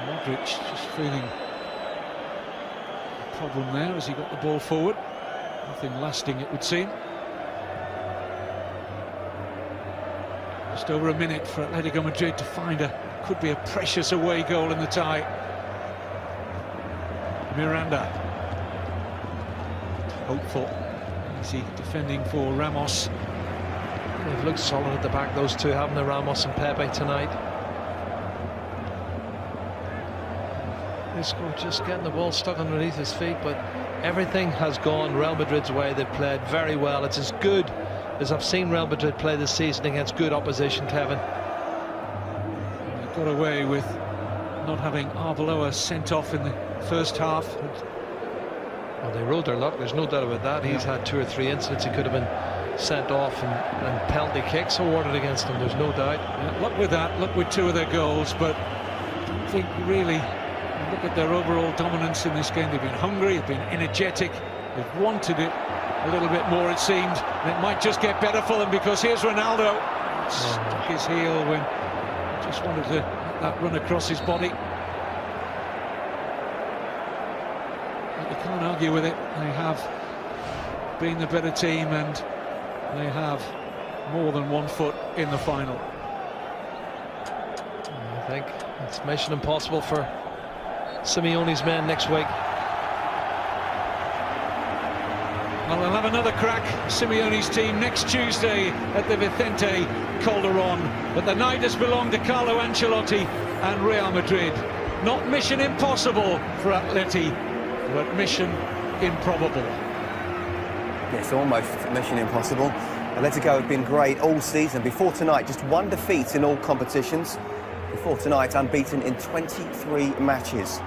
Modrić just feeling a problem there as he got the ball forward. Nothing lasting, it would seem. Just over a minute for Atletico Madrid to find could be a precious away goal in the tie. Miranda, hopeful, easy defending for Ramos. They've looked solid at the back, those two, haven't they, Ramos and Pepe tonight. Isco just getting the ball stuck underneath his feet, but everything has gone Real Madrid's way. They've played very well. It's as good as I've seen Real Madrid play this season against good opposition, Kevin. They got away with not having Arbeloa sent off in the first half. Well, they rode their luck, there's no doubt about that. He's had 2 or 3 incidents he could have been sent off and penalty kicks awarded against him, there's no doubt. Yeah, luck with that, luck with 2 of their goals, but I don't think really, look at their overall dominance in this game. They've been hungry, they've been energetic, they've wanted it a little bit more, it seemed, and it might just get better for them, because here's Ronaldo. Stuck his heel when he just wanted to let that run across his body. But you can't argue with it. They have been the better team, and they have more than 1 foot in the final. I think it's mission impossible for Simeone's men next week. Well, they'll have another crack, Simeone's team, next Tuesday at the Vicente Calderón. But the night has belonged to Carlo Ancelotti and Real Madrid. Not mission impossible for Atleti, but mission improbable. Yes, almost mission impossible. Atletico have been great all season. Before tonight, just 1 defeat in all competitions. Before tonight, unbeaten in 23 matches.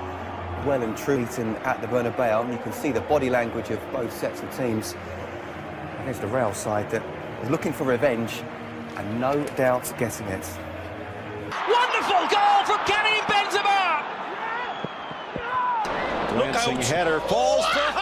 Well and truly beaten at the Bernabéu, and you can see the body language of both sets of teams against a Real side that is looking for revenge and no doubt getting it. Wonderful goal from Karim Benzema! Glancing header falls for